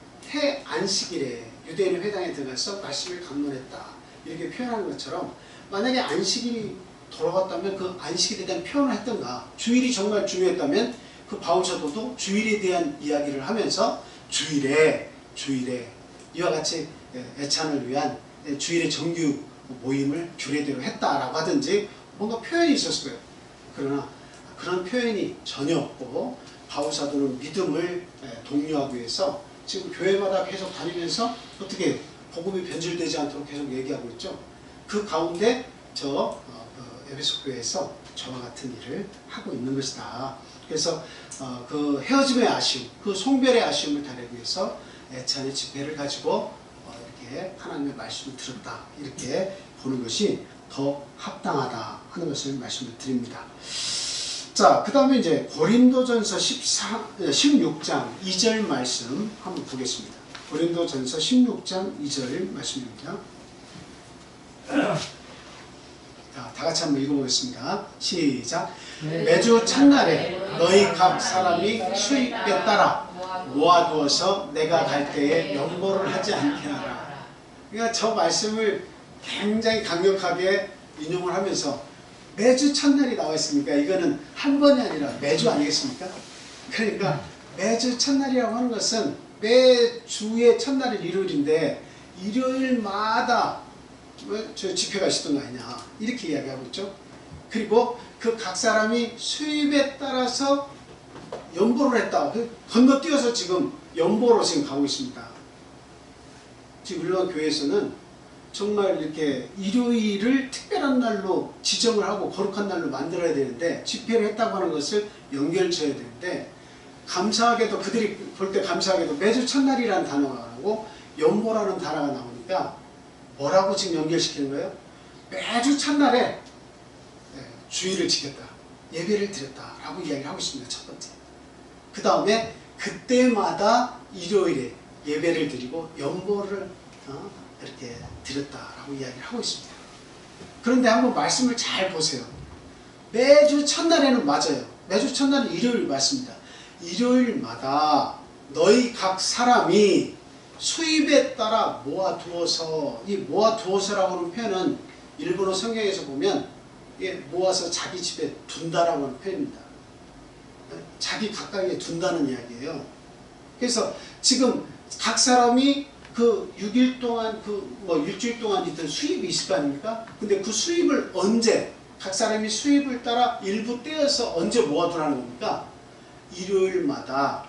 안식일에 유대인의 회당에 들어가서 말씀을 강론했다. 이렇게 표현하는 것처럼 만약에 안식일이 돌아갔다면 그 안식일에 대한 표현을 했던가, 주일이 정말 중요했다면 그 바울사도도 주일에 대한 이야기를 하면서 주일에 이와 같이 애찬을 위한 주일의 정규 모임을 규례대로 했다라고 하든지 뭔가 표현이 있었을 거예요. 그러나 그런 표현이 전혀 없고 바울 사도는 믿음을 독려하기 위해서 지금 교회마다 계속 다니면서 어떻게 복음이 변질되지 않도록 계속 얘기하고 있죠. 그 가운데 에베소 교회에서 저와 같은 일을 하고 있는 것이다. 그래서 그 헤어짐의 아쉬움, 그 송별의 아쉬움을 달래기 위해서 애찬의 집회를 가지고 이렇게 하나님의 말씀을 들었다, 이렇게 보는 것이 더 합당하다 하는 것을 말씀을 드립니다. 자, 그 다음에 이제 고린도전서 16장 2절 말씀 한번 보겠습니다. 고린도전서 16장 2절 말씀입니다. 자, 다 같이 한번 읽어보겠습니다. 시작. 매주 첫날에 너희 각 사람이 수입에 따라 모아두어서 내가 갈 때에 연보를 하지 않게 하라. 그러니까 저 말씀을 굉장히 강력하게 인용을 하면서 매주 첫날이 나와 있으니까 이거는 한 번이 아니라 매주 아니겠습니까? 그러니까 매주 첫날이라고 하는 것은 매주의 첫날이 일요일인데 일요일마다 저 집회가 있었던 거 아니냐, 이렇게 이야기하고 있죠. 그리고 그 각 사람이 수입에 따라서 연보를 했다. 건너뛰어서 지금 연보로 지금 가고 있습니다. 지금 물론 교회에서는 정말 이렇게 일요일을 특별한 날로 지정을 하고 거룩한 날로 만들어야 되는데, 집회를 했다고 하는 것을 연결지어야 되는데, 감사하게도 그들이 볼 때 감사하게도 매주 첫날이라는 단어가 나오고 연보라는 단어가 나오니까 뭐라고 지금 연결시키는 거예요? 매주 첫날에 주일을 지켰다, 예배를 드렸다 라고 이야기를 하고 있습니다. 첫 번째. 그 다음에 그때마다 일요일에 예배를 드리고 연보를 이렇게 드렸다라고 이야기를 하고 있습니다. 그런데 한번 말씀을 잘 보세요. 매주 첫날에는 맞아요. 매주 첫날은 일요일 맞습니다. 일요일마다 너희 각 사람이 수입에 따라 모아두어서, 이 모아두어서라고 하는 표현은 일본어 성경에서 보면 모아서 자기 집에 둔다라고 하는 표현입니다. 자기 가까이에 둔다는 이야기예요. 그래서 지금 각 사람이 그 6일 동안 일주일 동안 있던 수입이 있을 거 아닙니까? 근데 그 수입을 언제, 각 사람이 수입을 따라 일부 떼어서 언제 모아두라는 겁니까? 일요일마다.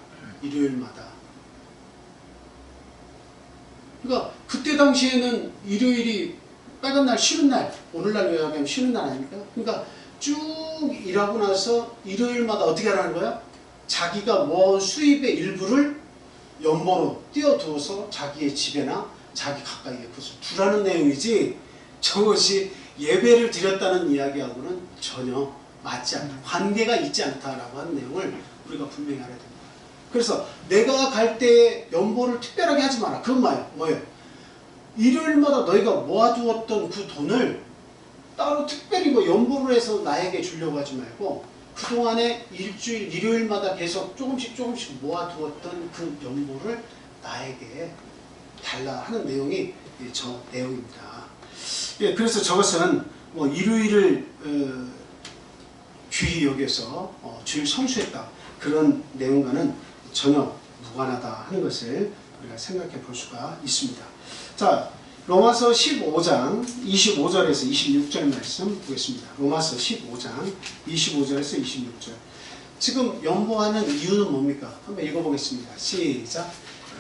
그러니까 그때 당시에는 일요일이 빨간 날, 쉬는 날, 오늘날 요약하면 쉬는 날 아닙니까? 그러니까 쭉 일하고 나서 일요일마다 어떻게 하라는 거야? 자기가 모은 수입의 일부를 연보로 띄워두어서 자기의 집에나 자기 가까이에 그것을 두라는 내용이지, 저것이 예배를 드렸다는 이야기하고는 전혀 맞지 않다, 관계가 있지 않다라고 하는 내용을 우리가 분명히 알아야 됩니다. 그래서 내가 갈 때 연보를 특별하게 하지 마라. 그건 뭐예요? 일요일마다 너희가 모아두었던 그 돈을 따로 특별히 연보를 해서 나에게 주려고 하지 말고, 그동안에 일요일마다 계속 조금씩 모아두었던 그 연보를 나에게 달라 하는 내용이 저 내용입니다. 그래서 저것은 일요일을 귀히 여겨서 주일 성수했다, 그런 내용과는 전혀 무관하다 하는 것을 우리가 생각해 볼 수가 있습니다. 자, 로마서 15장 25절에서 26절 말씀 보겠습니다. 로마서 15장 25절에서 26절. 지금 연보하는 이유는 뭡니까? 한번 읽어보겠습니다. 시작.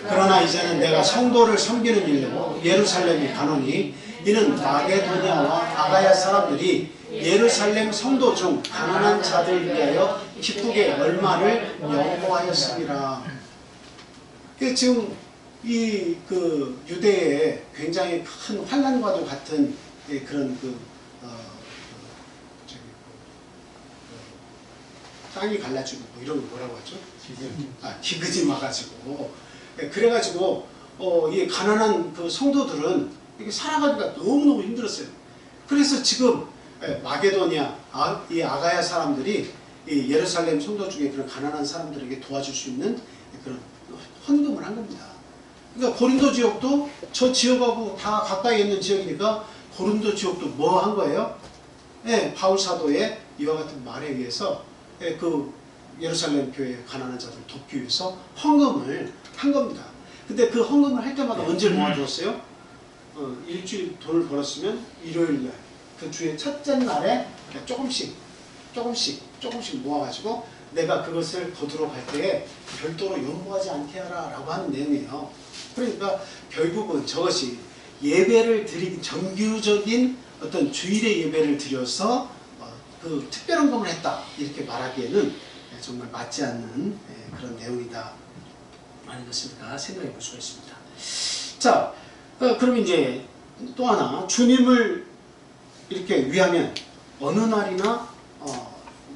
그러나 이제는 내가 성도를 섬기는 일로 예루살렘에 가노니, 이는 마게도냐와 아가야 사람들이 예루살렘 성도 중 가난한 자들 위하여 기쁘게 얼마를 연보하였습니다. 지금 그 유대에 굉장히 큰 환난과도 같은 그런 땅이 갈라지고 이런 거 뭐라고 하죠? 기근이 와가지고, 그래가지고 이 가난한 그 성도들은 이게 살아가기가 너무너무 힘들었어요. 그래서 지금 마게도냐, 이 아가야 사람들이 이 예루살렘 성도 중에 그런 가난한 사람들에게 도와줄 수 있는 그런 헌금을 한 겁니다. 그러니까 고린도 지역도 저 지역하고 다 가까이 있는 지역이니까 고린도 지역도 뭐 한 거예요? 바울 사도의 이와 같은 말에 의해서 그 예루살렘 교회 가난한 자들 돕기 위해서 헌금을 한 겁니다. 근데 그 헌금을 할 때마다 언제 모아두었어요? 일주일 돈을 벌었으면 일요일날 그 주의 첫째 날에 조금씩 모아가지고 내가 그것을 거두러 갈 때에 별도로 연보하지 않게 하라 라고 하는 내용이에요. 그러니까 결국은 저것이 예배를 드리기 정규적인 어떤 주일의 예배를 드려서 그 특별한 것을 했다 이렇게 말하기에는 정말 맞지 않는 그런 내용이다 라는 것을 우리가 생각해 볼 수가 있습니다. 자, 그럼 이제 또 하나 주님을 이렇게 위하면 어느 날이나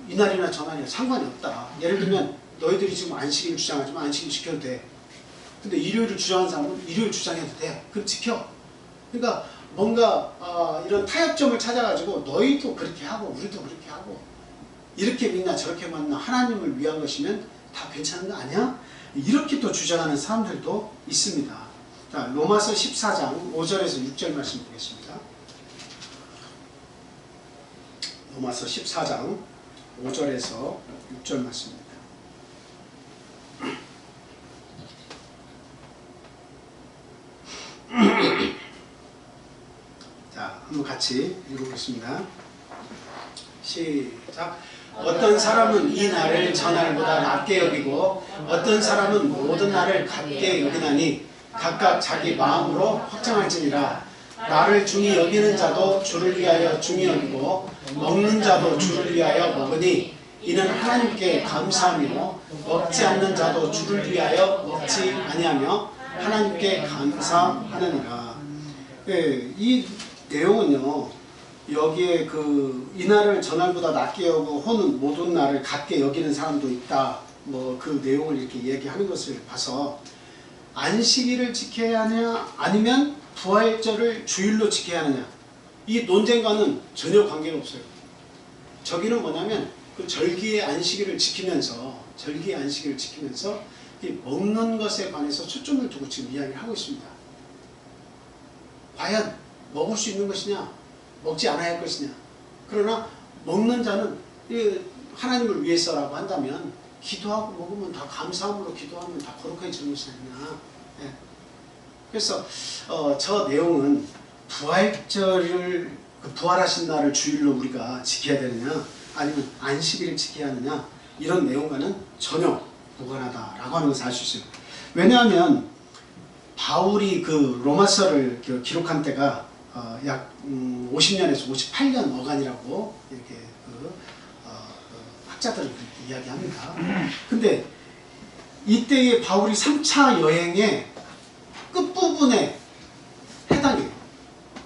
이날이나 저날이나 상관이 없다. 예를 들면 너희들이 지금 안식일 주장하지만 안식일 지켜도 돼. 근데 일요일을 주장하는 사람은 일요일 주장해도 돼. 그럼 지켜. 그러니까 뭔가 이런 타협점을 찾아가지고 너희도 그렇게 하고 우리도 그렇게 하고 이렇게 믿나 저렇게 믿나 하나님을 위한 것이면 다 괜찮은 거 아니야? 이렇게 또 주장하는 사람들도 있습니다. 자, 로마서 14장 5절에서 6절 말씀 보겠습니다. 로마서 14장 5절에서 6절 말씀입니다. 자, 한번 같이 읽어보겠습니다. 시작. 어떤 사람은 이 날을 저날보다 낮게 여기고 어떤 사람은 모든 날을 같게 여기나니 각각 자기 마음으로 확정할지니라. 나를 중히 여기는 자도 주를 위하여 중히 여기고 먹는 자도 주를 위하여 먹으니 이는 하나님께 감사함이요 먹지 않는 자도 주를 위하여 먹지 아니하며 하나님께 감사하느니라. 이 내용은요, 여기에 이 날을 저날보다 낮게 여기고 혹은 모든 날을 같게 여기는 사람도 있다, 뭐 그 내용을 이렇게 얘기하는 것을 봐서 안식일을 지켜야 하냐 아니면 부활절을 주일로 지켜야 하느냐, 이 논쟁과는 전혀 관계가 없어요. 저기는 뭐냐면 그 절기의 안식일을 지키면서 이 먹는 것에 관해서 초점을 두고 지금 이야기를 하고 있습니다. 과연 먹을 수 있는 것이냐 먹지 않아야 할 것이냐. 그러나 먹는 자는 하나님을 위해서라고 한다면 기도하고 먹으면 다 감사함으로 기도하면 다 거룩해지는 것이 아니냐. 예. 그래서 저 내용은 부활절을 부활하신 날을 주일로 우리가 지켜야 되느냐 아니면 안식일을 지켜야 하느냐 이런 내용과는 전혀 무관하다라고 하는 것을 알 수 있어요. 왜냐하면 바울이 그 로마서를 기록한 때가 약 50년에서 58년 어간이라고 이렇게 학자들은 그렇게 이야기합니다. 근데 이때의 바울이 3차 여행의 끝부분에 해당해요.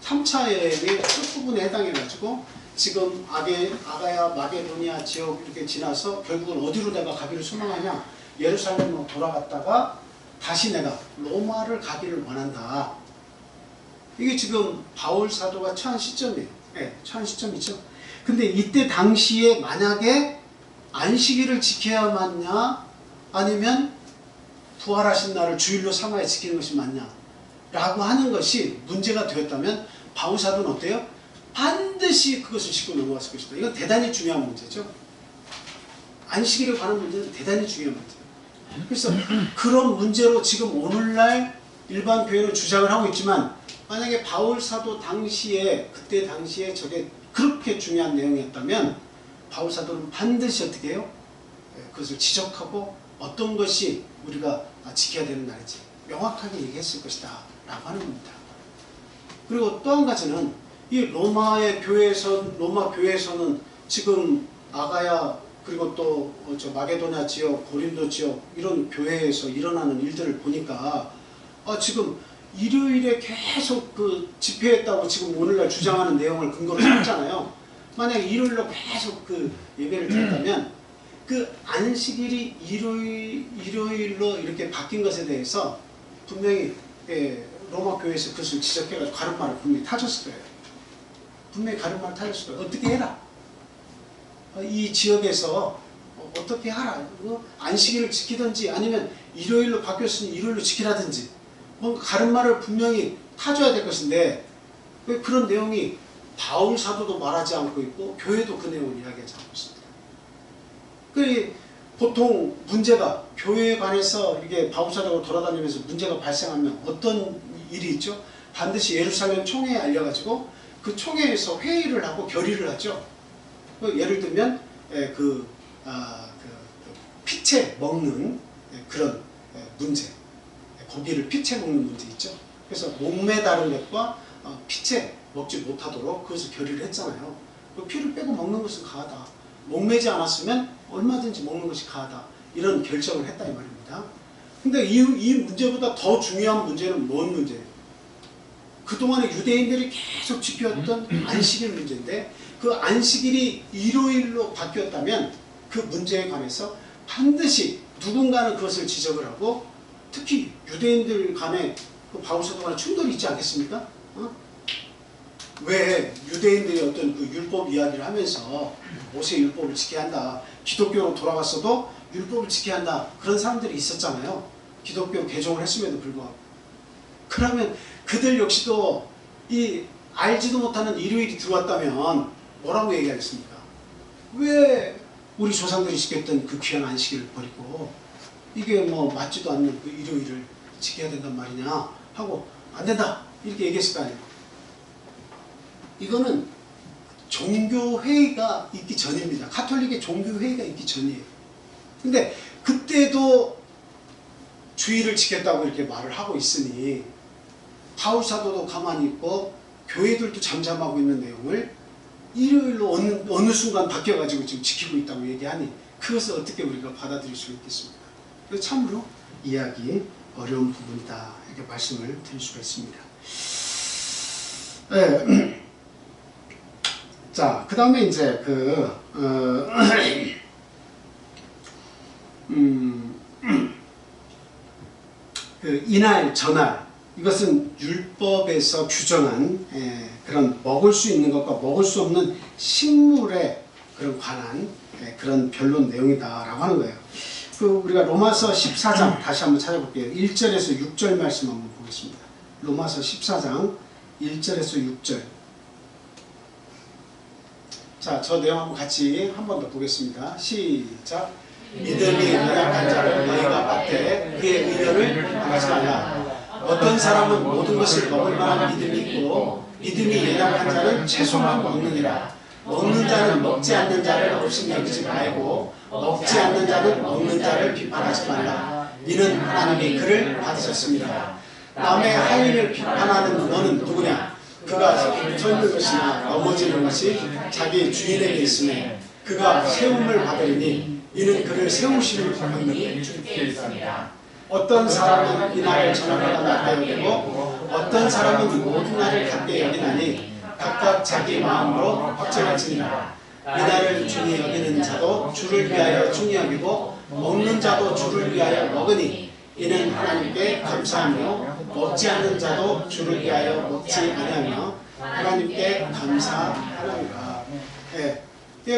3차 여행의 끝부분에 해당해가지고 지금 아가야 마게도니아 지역 이렇게 지나서 결국은 어디로 내가 가기를 소망하냐, 예루살렘으로 돌아갔다가 다시 내가 로마를 가기를 원한다. 이게 지금 바울 사도가 처한 시점이에요. 네, 처한 시점이죠. 근데 이때 당시에 만약에 안식일을 지켜야만냐 아니면 부활하신 날을 주일로 삼아야 지키는 것이 맞냐 라고 하는 것이 문제가 되었다면 바울 사도는 어때요? 반드시 그것을 짚고 넘어갔을 것이다. 이건 대단히 중요한 문제죠. 안식일에 관한 문제는 대단히 중요한 문제예요. 그래서 그런 문제로 지금 오늘날 일반 교회는 주장을 하고 있지만 만약에 바울 사도 당시에 그때 당시에 저게 그렇게 중요한 내용이었다면 바울 사도는 반드시 어떻게 해요? 그것을 지적하고 어떤 것이 우리가 지켜야 되는 날인지 명확하게 얘기했을 것이다 라고 하는 겁니다. 그리고 또 한 가지는 이 로마 교회에서는 지금 아가야 그리고 또 마게도냐 지역, 고린도 지역 이런 교회에서 일어나는 일들을 보니까 지금 일요일에 계속 그 집회했다고 지금 오늘날 주장하는 내용을 근거로 삼잖아요. 만약에 일요일로 계속 그 예배를 드렸다면 그 안식일이 일요일로 이렇게 바뀐 것에 대해서 분명히 로마 교회에서 그것을 지적해가지고 가름말을 분명히 타줬을 거예요. 분명히 가름말을 타줬을 거예요. 어떻게 해라. 이 지역에서 어떻게 하라. 안식일을 지키든지 아니면 일요일로 바뀌었으니 일요일로 지키라든지 뭔가 가름말을 분명히 타줘야 될 것인데 왜 그런 내용이 바울 사도도 말하지 않고 있고 교회도 그 내용을 이야기하지 않고 있습니다. 보통 문제가 교회에 관해서 이게 바울 사도가 돌아다니면서 문제가 발생하면 어떤 일이 있죠? 반드시 예루살렘 총회에 알려가지고 그 총회에서 회의를 하고 결의를 하죠. 예를 들면 피채 먹는 그런 문제, 고기를 피채 먹는 문제 있죠. 그래서 목매다른 것과 피채 먹지 못하도록 그것을 결의를 했잖아요. 피를 빼고 먹는 것은 가하다. 목매지 않았으면 얼마든지 먹는 것이 가하다. 이런 결정을 했다 이 말입니다. 근데 이 문제보다 더 중요한 문제는 뭔 문제예요? 그동안에 유대인들이 계속 지켜왔던 안식일 문제인데 그 안식일이 일요일로 바뀌었다면 그 문제에 관해서 반드시 누군가는 그것을 지적을 하고 특히 유대인들 간에 그 바울사도 간에 충돌이 있지 않겠습니까? 왜 유대인들이 어떤 그 율법 이야기를 하면서 모세 율법을 지켜야 한다. 기독교로 돌아갔어도 율법을 지켜야 한다. 그런 사람들이 있었잖아요. 기독교 개종을 했음에도 불구하고. 그러면 그들 역시도 이 알지도 못하는 일요일이 들어왔다면 뭐라고 얘기하겠습니까? 왜 우리 조상들이 지켰던 그 귀한 안식일을 버리고 이게 뭐 맞지도 않는 그 일요일을 지켜야 된단 말이냐 하고 안 된다 이렇게 얘기했을 거 아니에요. 이거는 종교회의가 있기 전입니다. 카톨릭의 종교회의가 있기 전이에요. 근데 그때도 주의를 지켰다고 이렇게 말을 하고 있으니 바울사도도 가만히 있고 교회들도 잠잠하고 있는 내용을 일요일로 어느 순간 바뀌어가지고 지금 지키고 있다고 얘기하니 그것을 어떻게 우리가 받아들일 수 있겠습니까? 이거 참으로 이해하기 어려운 부분이다 이렇게 말씀을 드릴 수가 있습니다. 네. 자, 그 다음에 이제 이날 전날 이것은 율법에서 규정한 그런 먹을 수 있는 것과 먹을 수 없는 식물에 그런 관한 그런 변론 내용이다라고 하는 거예요. 우리가 로마서 14장 다시 한번 찾아볼게요. 1절에서 6절 말씀 한번 보겠습니다. 로마서 14장 1절에서 6절. 자, 저 내용 한번 같이 한 번 더 보겠습니다. 시작. 믿음이 연약한 자를 너희가 받되 그의 의견을 당하지 말라. 어떤 사람은 모든 것을 먹을 만한 믿음이 있고 믿음이 연약한 자는 채소만 먹느니라. 먹는 자는 먹지 않는 자를 없이 여기지 말고 먹지 않는 자는 먹는 자를 비판하지 말라. 이는 하나님이 그를 받으셨습니다. 남의 할 일을 비판하는 너는 누구냐? 그가 서 것이나 넘어지는 것이 자기 주인에게 있으며 그가 세움을 받으리니 이는 그를 세우시는 분이 주께 있습니다. 어떤 사람은 이날을 저녁마다 낮게 여기고 어떤 사람은 모든 날을 같게 여기나니 각각 자기 마음으로 확정할지니라. 이날을 중히 여기는 자도 주를 위하여 중히 여기고 먹는 자도 주를 위하여 먹으니 이는 하나님께 감사하며 먹지 않는 자도 주를 위하여 먹지 아니하며 하나님께 감사하느니라.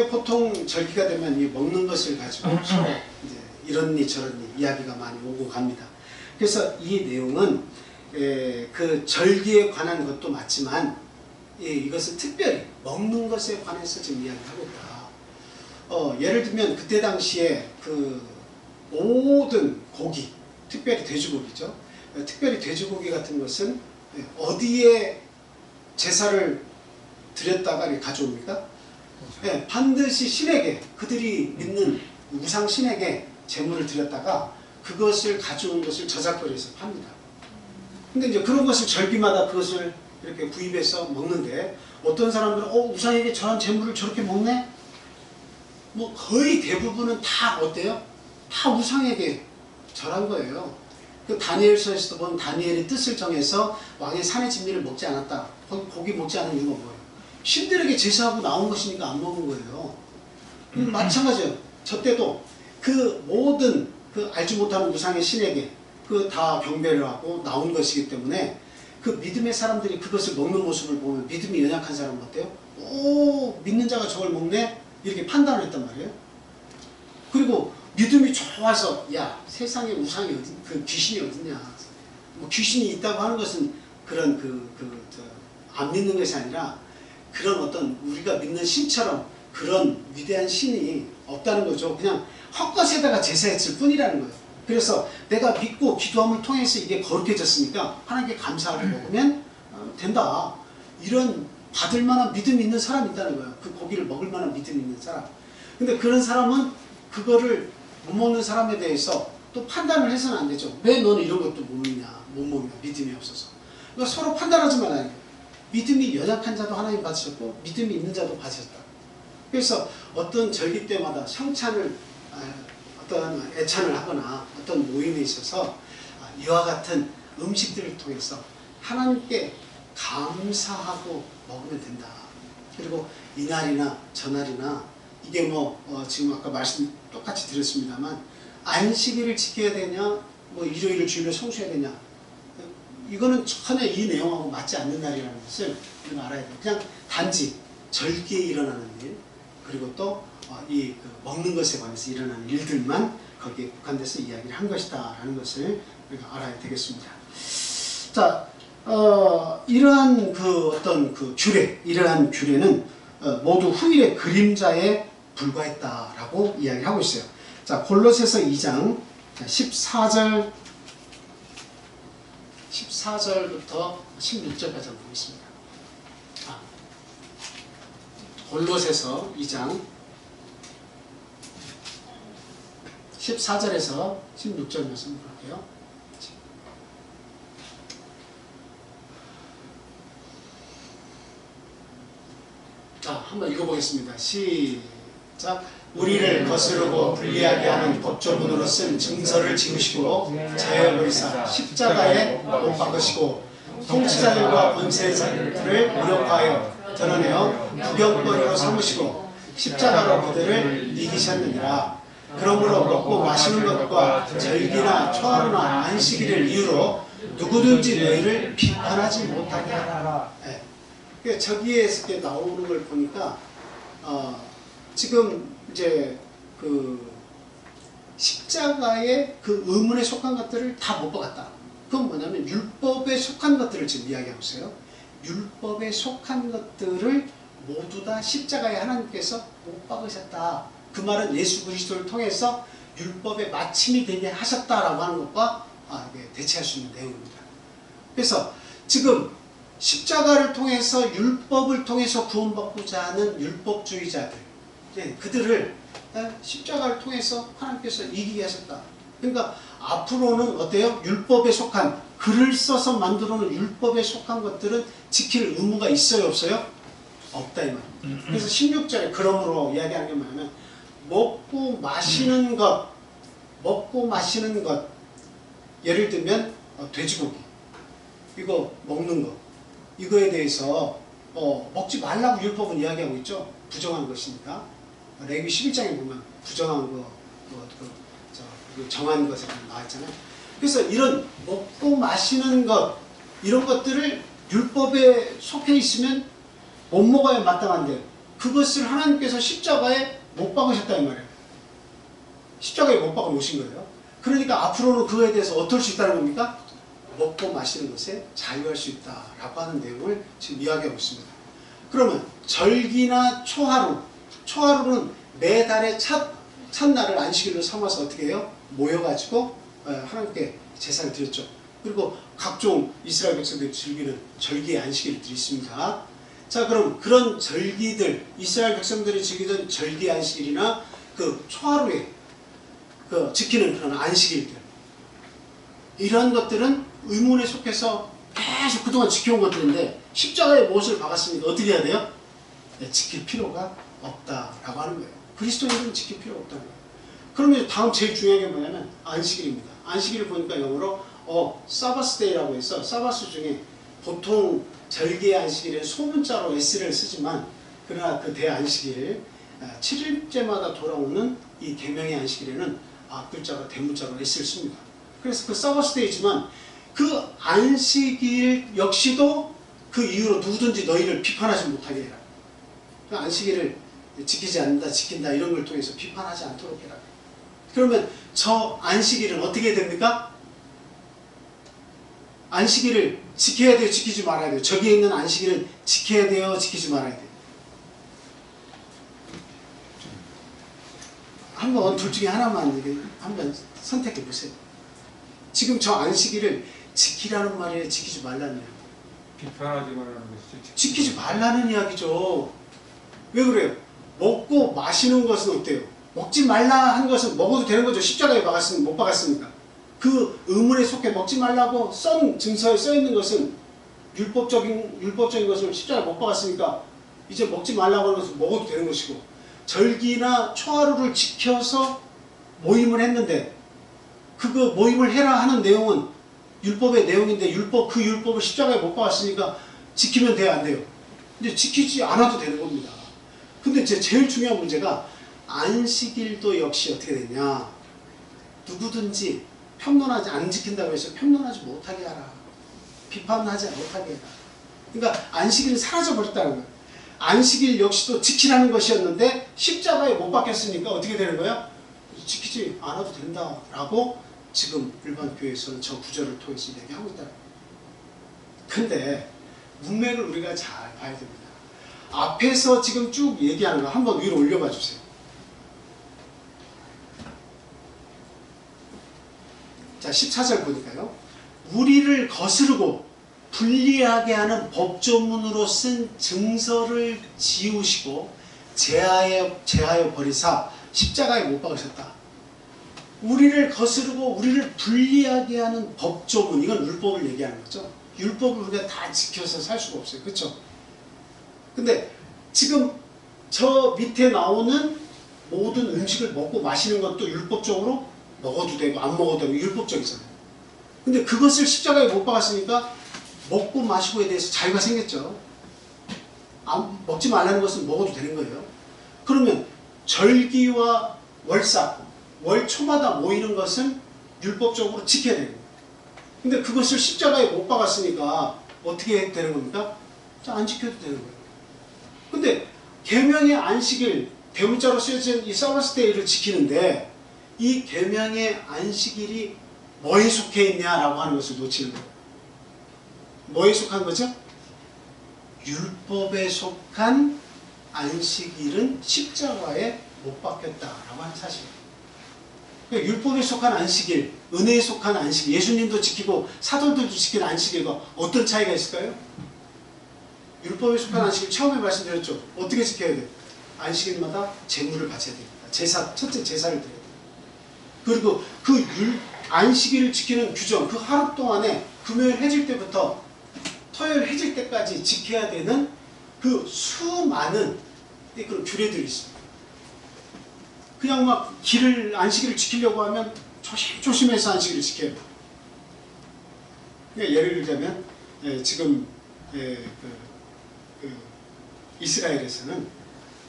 보통 절기가 되면 이 먹는 것을 가지고 서로 이제 이런니 저런니 이야기가 많이 오고 갑니다. 그래서 이 내용은 그 절기에 관한 것도 맞지만 이것은 특별히 먹는 것에 관해서 지금 이야기하고 있다. 예를 들면 그때 당시에 그 모든 고기, 특별히 돼지고기죠. 특별히 돼지고기 같은 것은 어디에 제사를 드렸다가 가져옵니까? 반드시 신에게, 그들이 믿는 우상 신에게 제물을 드렸다가 그것을 가져온 것을 저작거리에서 팝니다. 근데 이제 그런 것을 절기마다 그것을 이렇게 구입해서 먹는데 어떤 사람들은 우상에게 저런 제물을 저렇게 먹네? 뭐 거의 대부분은 다 어때요? 다 우상에게 절한 거예요. 그 다니엘서에서도 보면 다니엘이 뜻을 정해서 왕의 산의 진미를 먹지 않았다. 고기 먹지 않은 이유가 뭐예요? 신들에게 제사하고 나온 것이니까 안 먹은 거예요. 마찬가지예요. 저 때도 그 모든 그 알지 못하는 우상의 신에게 그 다 경배를 하고 나온 것이기 때문에 그 믿음의 사람들이 그것을 먹는 모습을 보면 믿음이 연약한 사람은 어때요? 믿는 자가 저걸 먹네? 이렇게 판단을 했단 말이에요. 그리고 믿음이 좋아서 야 세상에 우상이 어디 그 귀신이 어딨냐? 뭐 귀신이 있다고 하는 것은 그런 안 믿는 것이 아니라 그런 어떤 우리가 믿는 신처럼 그런 위대한 신이 없다는 거죠. 그냥 헛것에다가 제사했을 뿐이라는 거예요. 그래서 내가 믿고 기도함을 통해서 이게 거룩해졌으니까 하나님께 감사하고 먹으면 된다. 이런 받을 만한 믿음이 있는 사람이 있다는 거예요. 그 고기를 먹을 만한 믿음이 있는 사람. 근데 그런 사람은 그거를 못 먹는 사람에 대해서 또 판단을 해서는 안 되죠. 왜 너는 이런 것도 못 먹냐? 믿음이 없어서. 그러니까 서로 판단하지 말아야 돼요. 믿음이 연약한 자도 하나님 받으셨고 믿음이 있는 자도 받으셨다. 그래서 어떤 절기 때마다 어떤 애찬을 하거나 어떤 모임에 있어서 이와 같은 음식들을 통해서 하나님께 감사하고 먹으면 된다. 그리고 이날이나 저날이나 이게 지금 아까 말씀 똑같이 드렸습니다만 안식일을 지켜야 되냐, 일요일을 주일을 성수해야 되냐, 이거는 전혀 이 내용하고 맞지 않는 날이라는 것을 우리가 알아야 돼요. 그냥 단지 절기에 일어나는 일, 그리고 또 먹는 것에 관해서 일어나는 일들만 거기에 국한돼서 이야기를 한 것이다라는 것을 우리가 알아야 되겠습니다. 자, 이러한 이러한 규례는 모두 후일의 그림자에 불과했다라고 이야기를 하고 있어요. 자, 골로새서 2장 14절부터 16절까지 한번 보겠습니다. 골로새서 2장 14절에서 16절 말씀 볼게요. 자, 한번 읽어보겠습니다. 시작. 우리를 거스르고 불리하게 하는 법조문으로 쓴 증서를 지으시고 제어의사 십자가에 못 박으시고 통치자들과 권세자들을 무력화하여 드러내어 구경거리로 삼으시고 십자가로 그들을 이기셨느니라. 그러므로 먹고 마시는 것과 절기나 초하루나 안식일을 이유로 누구든지 너희를 비판하지 못하게 하라. 네. 저기에서 나오는 걸 보니까 지금 이제 그 십자가의 그 의문에 속한 것들을 다 못 박았다. 그건 뭐냐면 율법에 속한 것들을 지금 이야기하고 있어요. 율법에 속한 것들을 모두 다 십자가에 하나님께서 못 박으셨다. 그 말은 예수 그리스도를 통해서 율법의 마침이 되게 하셨다라고 하는 것과 대체할 수 있는 내용입니다. 그래서 지금 십자가를 통해서 율법을 통해서 구원받고자 하는 율법주의자들, 그들을 십자가를 통해서 하나님께서 이기게 하셨다. 그러니까 앞으로는 어때요? 율법에 속한, 글을 써서 만들어 놓은 율법에 속한 것들은 지킬 의무가 있어요, 없어요? 없다 이 말이에요. 그래서 16절에 그러므로 이야기하는 게 뭐냐면 먹고 마시는 것, 예를 들면 돼지고기, 이거 먹는 것, 이거에 대해서 먹지 말라고 율법은 이야기하고 있죠. 부정한 것이니까. 레위 11장에 보면 부정한 거, 정한 것에 나와 있잖아요. 그래서 이런 먹고 마시는 것, 이런 것들을 율법에 속해 있으면 못 먹어야 마땅한데 그것을 하나님께서 십자가에 못 박으셨다 이 말이에요. 십자가에 못 박아 놓으신 거예요. 그러니까 앞으로는 그거에 대해서 어떨 수 있다는 겁니까? 먹고 마시는 것에 자유할 수 있다라고 하는 내용을 지금 이야기하고 있습니다. 그러면 절기나 초하루는 매달의 첫날을 안식일로 삼아서 어떻게 해요? 모여가지고 하나님께 제사를 드렸죠. 그리고 각종 이스라엘 백성들이 즐기는 절기의 안식일들이 있습니다. 자, 그럼 그런 절기들, 이스라엘 백성들이 즐기던 절기 안식일이나 그 초하루에 지키는 그런 안식일들, 이런 것들은 의문에 속해서 계속 그동안 지켜온 것들인데 십자가에 못을 박았으니까 어떻게 해야 돼요? 지킬 필요가 없다라고 하는 거예요. 그리스도인들은 지킬 필요가 없다는 거예요. 그러면 다음 제일 중요한 게 뭐냐면 안식일입니다. 안식일을 보니까 영어로 사바스데이라고 해서 사바스 중에 보통 절기의 안식일에 소문자로 S를 쓰지만 그러나 그 대안식일 7일째마다 돌아오는 이 계명의 안식일에는 앞글자가 대문자로 S를 씁니다. 그래서 그 사바스데이지만 그 안식일 역시도 그 이유로 누구든지 너희를 비판하지 못하게 해라. 그 안식일을 지키지 않는다, 지킨다 이런 걸 통해서 비판하지 않도록 해라. 그러면 저 안식일은 어떻게 됩니까? 안식일을 지켜야 돼요, 지키지 말아야 돼요? 저기에 있는 안식일은 지켜야 돼요, 지키지 말아야 돼요? 한번 둘 중에 하나만 한번 선택해 보세요. 지금 저 안식일을 지키라는 말이에요, 지키지 말라는 말이에요? 비판하지 말라는 것이죠. 지키지 말라는 이야기죠. 왜 그래요? 먹고 마시는 것은 어때요? 먹지 말라 한 것은 먹어도 되는 거죠. 십자가에 못 박았으니까. 그 의문에 속해 먹지 말라고 썬 증서에 써 있는 것은 율법적인 것을 십자가에 못 박았으니까 이제 먹지 말라고 하는 것은 먹어도 되는 것이고, 절기나 초하루를 지켜서 모임을 했는데 그거 모임을 해라 하는 내용은 율법의 내용인데 그 율법을 십자가에 못 박았으니까 지키면 돼요, 안 돼요? 이제 지키지 않아도 되는 겁니다. 근데 제일 중요한 문제가 안식일도 역시 어떻게 되냐, 누구든지 안 지킨다고 해서 평론하지 못하게 하라, 비판하지 못하게 해라. 그러니까 안식일은 사라져버렸다는 거예요. 안식일 역시도 지키라는 것이었는데 십자가에 못 박혔으니까 어떻게 되는 거예요? 지키지 않아도 된다라고 지금 일반 교회에서는 저 구절을 통해서 얘기하고 있다. 근데 문맥을 우리가 잘 봐야 됩니다. 앞에서 지금 쭉 얘기하는 거 한번 위로 올려봐 주세요. 자, 14절 보니까요. 우리를 거스르고 불리하게 하는 법조문으로 쓴 증서를 지우시고 제하여 버리사 십자가에 못 박으셨다. 우리를 거스르고 우리를 불리하게 하는 법조문, 이건 율법을 얘기하는 거죠. 율법을 우리가 다 지켜서 살 수가 없어요. 그렇죠? 근데 지금 저 밑에 나오는 모든 음식을 먹고 마시는 것도 율법적으로 먹어도 되고 안 먹어도 되고 율법적이잖아요. 근데 그것을 십자가에 못 박았으니까 먹고 마시고에 대해서 자유가 생겼죠. 먹지 말라는 것은 먹어도 되는 거예요. 그러면 절기와 월삭, 월 초마다 모이는 것은 율법적으로 지켜야 되는 거예요. 근데 그것을 십자가에 못 박았으니까 어떻게 되는 겁니까? 안 지켜도 되는 거예요. 근데 계명의 안식일, 대문자로 쓰여진 이 사바스데이를 지키는데 이 계명의 안식일이 뭐에 속해 있냐라고 하는 것을 놓치는 거예요. 뭐에 속한 거죠? 율법에 속한 안식일은 십자가에 못 박혔다라고 하는 사실이에요. 그러니까 율법에 속한 안식일, 은혜에 속한 안식일, 예수님도 지키고 사도들도 지키는 안식일과 어떤 차이가 있을까요? 율법에 속한 안식일 처음에 말씀드렸죠. 어떻게 지켜야 돼요? 안식일마다 제물을 바쳐야 됩니다. 첫째 제사를 드려야 돼요. 그리고 그 안식일을 지키는 규정, 그 하루 동안에 금요일 해질 때부터 토요일 해질 때까지 지켜야 되는 그 수많은 그런 규례들이 있습니다. 그냥 막 안식일을 지키려고 하면 조심해서 안식일을 지켜야 돼요. 그러니까 예를 들자면 지금 이스라엘에서는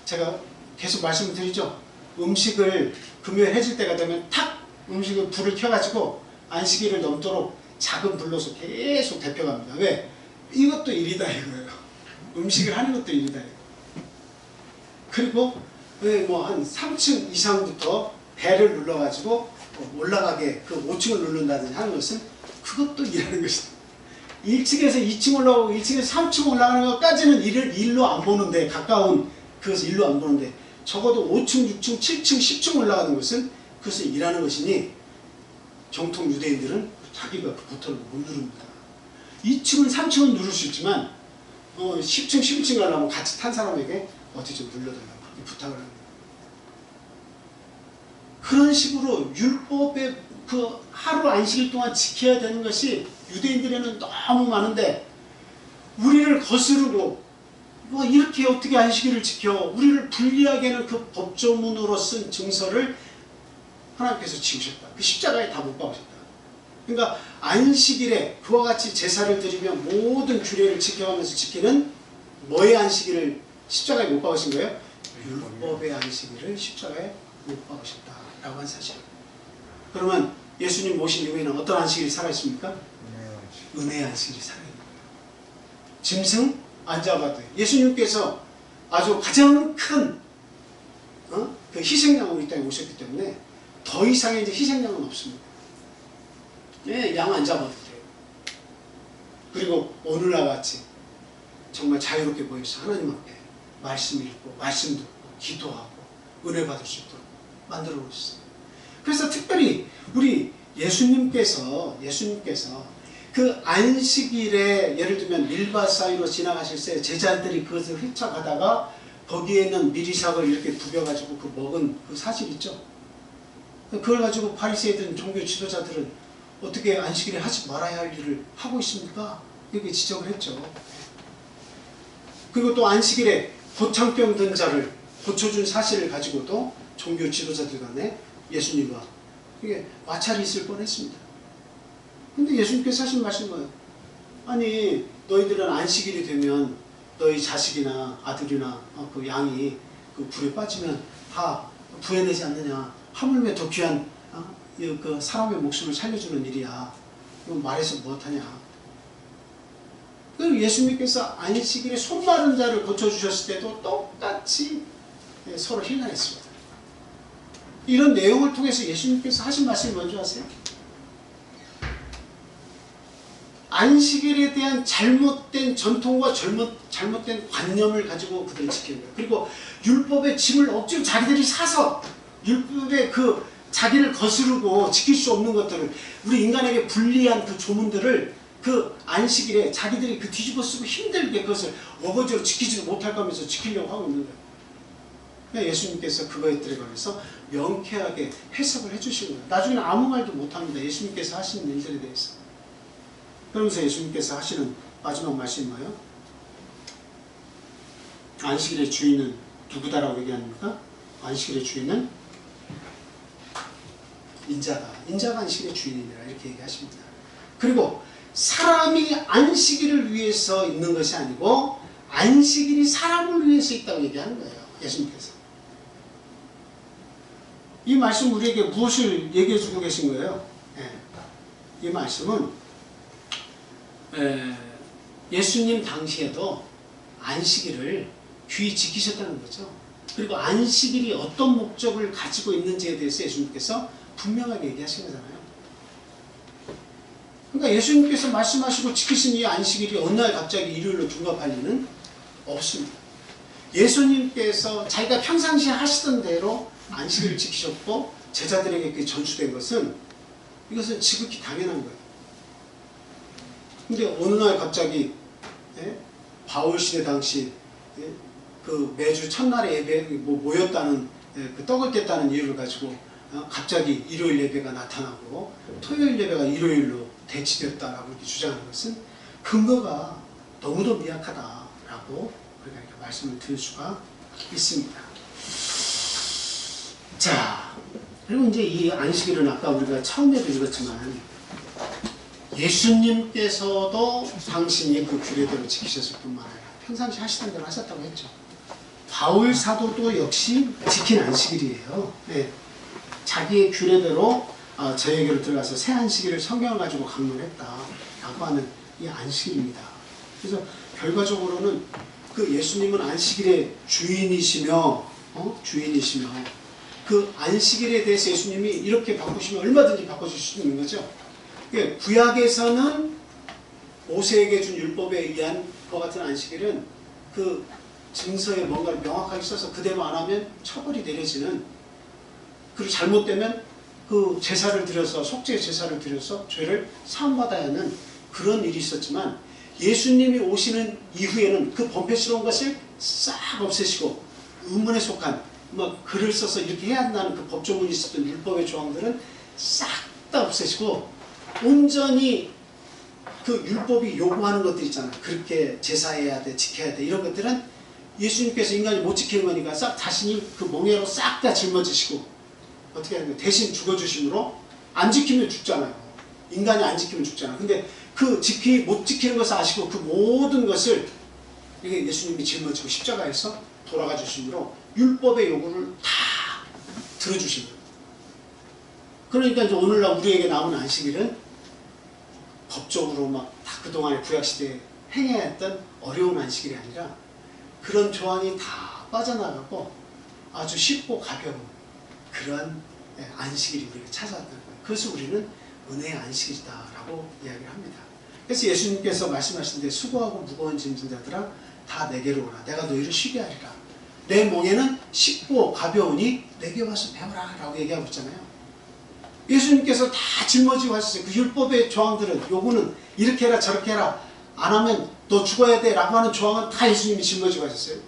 제가 계속 말씀을 드리죠. 음식을 금요일 해질 때가 되면 탁 음식을 불을 켜가지고 안식일을 넘도록 작은 불로서 계속 데펴갑니다. 왜? 이것도 일이다 이거예요. 음식을 하는 것도 일이다 이거. 그리고 뭐 한 3층 이상부터 배를 눌러가지고 올라가게 그 5층을 누른다든지 하는 것은 그것도 일하는 것이다. 1층에서 2층 올라가고 1층에서 3층 올라가는 것까지는 일로 안 보는데, 가까운 그것을 일로 안 보는데 적어도 5층, 6층, 7층, 10층 올라가는 것은 그것을 일하는 것이니 정통 유대인들은 자기가 그 버튼을 못 누릅니다. 2층은 3층은 누를 수 있지만 10층, 11층 가려면 같이 탄 사람에게 어디 좀 눌러달라고 부탁을 합니다. 그런 식으로 율법의 그 하루 안식일 동안 지켜야 되는 것이 유대인들에는 너무 많은데, 우리를 거스르고 뭐 이렇게 어떻게 안식일을 지켜, 우리를 불리하게 하는 그 법조문으로 쓴 증서를 하나님께서 지우셨다. 그 십자가에 다 못 박으셨다. 그러니까 안식일에 그와 같이 제사를 드리며 모든 규례를 지켜가면서 지키는 뭐의 안식일을 십자가에 못 박으신 거예요? 율법의 안식일을 십자가에 못 박으셨다라고 한 사실이에요. 그러면 예수님 오신 이후에는 어떤 안식일이 살아있습니까? 은혜의 안식일이 살아있는 거예요. 짐승 안 잡아도 돼요. 예수님께서 아주 가장 큰 그 희생양으로 이 땅에 오셨기 때문에 더 이상의 이제 희생양은 없습니다. 양 안 잡아도 돼요. 그리고 오늘날 같이 정말 자유롭게 모여서 하나님 앞에 말씀 읽고 말씀 듣고 기도하고 은혜 받을 수 있도록 만들어 놓으셨어요. 그래서 특별히 우리 예수님께서 그 안식일에 예를 들면 밀밭 사이로 지나가실 때 제자들이 그것을 휘쳐가다가 거기에는 미리삭을 이렇게 부벼가지고 그 먹은 그 사실 있죠. 그걸 가지고 바리새이든 종교 지도자들은 어떻게 안식일에 하지 말아야 할 일을 하고 있습니까? 이렇게 지적을 했죠. 그리고 또 안식일에 고창병 든 자를 고쳐준 사실을 가지고도 종교 지도자들 간에 예수님과 이게 마찰이 있을 뻔했습니다. 근데 예수님께서 하신 말씀은 뭐예요? 아니 너희들은 안식일이 되면 너희 자식이나 아들이나 그 양이 그 불에 빠지면 다 구해내지 않느냐. 하물며 더 귀한 그 사람의 목숨을 살려주는 일이야. 이건 말해서 무엇하냐. 그리고 예수님께서 안식일에 손 마른 자를 고쳐주셨을 때도 똑같이 서로 힐난했습니다. 이런 내용을 통해서 예수님께서 하신 말씀이 뭔지 아세요? 안식일에 대한 잘못된 전통과 잘못된 관념을 가지고 그들을 지키는 거예요. 그리고 율법의 짐을 억지로 자기들이 사서 율법의 그 자기를 거스르고 지킬 수 없는 것들을 우리 인간에게 불리한 그 조문들을 그 안식일에 자기들이 그 뒤집어 쓰고 힘들게 그것을 어거지로 지키지도 못할 거면서 지키려고 하고 있는 거예요. 예수님께서 그것들에 관해서 명쾌하게 해석을 해주신 거예요. 나중에는 아무 말도 못합니다. 예수님께서 하시는 일들에 대해서. 그러면서 예수님께서 하시는 마지막 말씀이 뭐예요? 안식일의 주인은 누구다라고 얘기합니까? 안식일의 주인은 인자다. 인자가 안식일의 주인이라 이렇게 얘기하십니다. 그리고 사람이 안식일을 위해서 있는 것이 아니고 안식일이 사람을 위해서 있다고 얘기하는 거예요. 예수님께서. 이 말씀 우리에게 무엇을 얘기해 주고 계신 거예요? 이 말씀은 예수님 당시에도 안식일을 귀히 지키셨다는 거죠. 그리고 안식일이 어떤 목적을 가지고 있는지에 대해서 예수님께서 분명하게 얘기하신 거잖아요. 그러니까 예수님께서 말씀하시고 지키신 이 안식일이 어느 날 갑자기 일요일로 둔갑할 리는 없습니다. 예수님께서 자기가 평상시에 하시던 대로 안식일을 지키셨고 제자들에게 그게 전수된 것은 이것은 지극히 당연한 거예요. 근데 어느 날 갑자기 바울 시대 당시 그 매주 첫날에 예배 모였다는 그 떡을 뗐다는 이유를 가지고 갑자기 일요일 예배가 나타나고 토요일 예배가 일요일로 대치됐다라고 이렇게 주장하는 것은 근거가 너무도 미약하다라고 우리가 이렇게 말씀을 드릴 수가 있습니다. 자, 그리고 이제 이 안식일은 아까 우리가 처음에도 읽었지만 예수님께서도 당신이 그 규례대로 지키셨을 뿐만 아니라 평상시 하시던 대로 하셨다고 했죠. 바울 사도도 역시 지킨 안식일이에요. 네. 자기의 규례대로 저에게로 들어가서 새 안식일을 성경을 가지고 강론했다라고 하는 이 안식일입니다. 그래서 결과적으로는 그 예수님은 안식일의 주인이시며 그 안식일에 대해서 예수님이 이렇게 바꾸시면 얼마든지 바꿔줄 수 있는 거죠. 구약에서는 모세에게 준 율법에 의한 것 같은 안식일은 그 증서에 뭔가를 명확하게 써서 그대로 안 하면 처벌이 내려지는, 그리고 잘못되면 그 제사를 드려서 속죄 제사를 드려서 죄를 사함받아야 하는 그런 일이 있었지만 예수님이 오시는 이후에는 그 범죄스러운 것을 싹 없애시고 의문에 속한 글을 써서 이렇게 해야 한다는 그 법조문이 있었던 율법의 조항들은 싹 다 없애시고 온전히 그 율법이 요구하는 것들 있잖아요. 그렇게 제사해야 돼, 지켜야 돼, 이런 것들은 예수님께서 인간이 못 지키는 거니까 싹 자신이 그 몽해로 싹 다 짊어지시고 어떻게 하는 거예요? 대신 죽어주심으로, 안 지키면 죽잖아요. 인간이 안 지키면 죽잖아요. 근데 그 못 지키는 것을 아시고 그 모든 것을 이게 예수님이 짊어지고 십자가에서 돌아가 주심으로 율법의 요구를 다 들어주신 거예요. 그러니까 이제 오늘날 우리에게 남은 안식일은 법적으로 막 다 그동안의 구약시대에 행해야 했던 어려운 안식일이 아니라 그런 조항이 다 빠져나가고 아주 쉽고 가벼운 그러한 안식일이 우리가 찾아왔다는 거예요. 그래서 우리는 은혜의 안식일이다라고 이야기를 합니다. 그래서 예수님께서 말씀하시는데 수고하고 무거운 짐진 자들아 다 내게로 오라. 내가 너희를 쉬게 하리라. 내 몽에는 쉽고 가벼우니 내게 와서 배우라 라고 얘기하고 있잖아요. 예수님께서 다 짊어지고 하셨어요. 그 율법의 조항들은 요거는 이렇게 해라 저렇게 해라 안 하면 너 죽어야 돼 라고 하는 조항은 다 예수님이 짊어지고 하셨어요.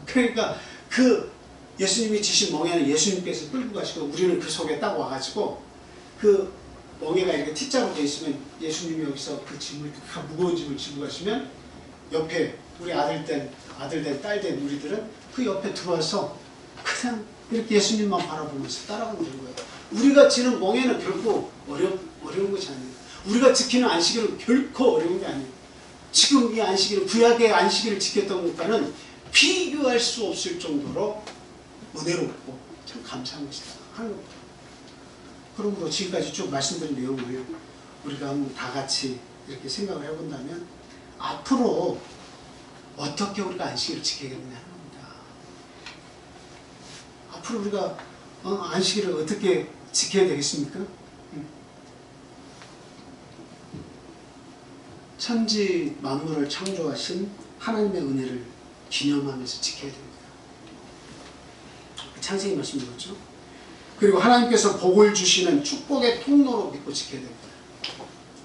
그러니까 그 예수님이 지신 멍에는 예수님께서 끌고 가시고 우리는 그 속에 딱 와가지고 그 멍에가 이렇게 T자로 되어 있으면 예수님이 여기서 그 짐을 다 무거운 짐을 지고 가시면 옆에 우리 아들 된 딸 된 우리들은 그 옆에 들어와서 그냥 이렇게 예수님만 바라보면서 따라가면 되는 거예요. 우리가 지는 멍에는 결코 어려운 것이 아니에요. 우리가 지키는 안식일은 결코 어려운 게 아니에요. 지금 이 안식일은 구약의 안식일을 지켰던 것과는 비교할 수 없을 정도로 은혜롭고 참 감사한 것이다 하는 겁니다. 그러므로 지금까지 쭉 말씀드린 내용을 우리가 한번 다 같이 이렇게 생각을 해본다면 앞으로 어떻게 우리가 안식일을 지키겠느냐 하는 겁니다. 앞으로 우리가 안식일을 어떻게 지켜야 되겠습니까? 천지 만물을 창조하신 하나님의 은혜를 기념하면서 지켜야 됩니다. 창세기 말씀이 그렇죠. 그리고 하나님께서 복을 주시는 축복의 통로로 믿고 지켜야 됩니다.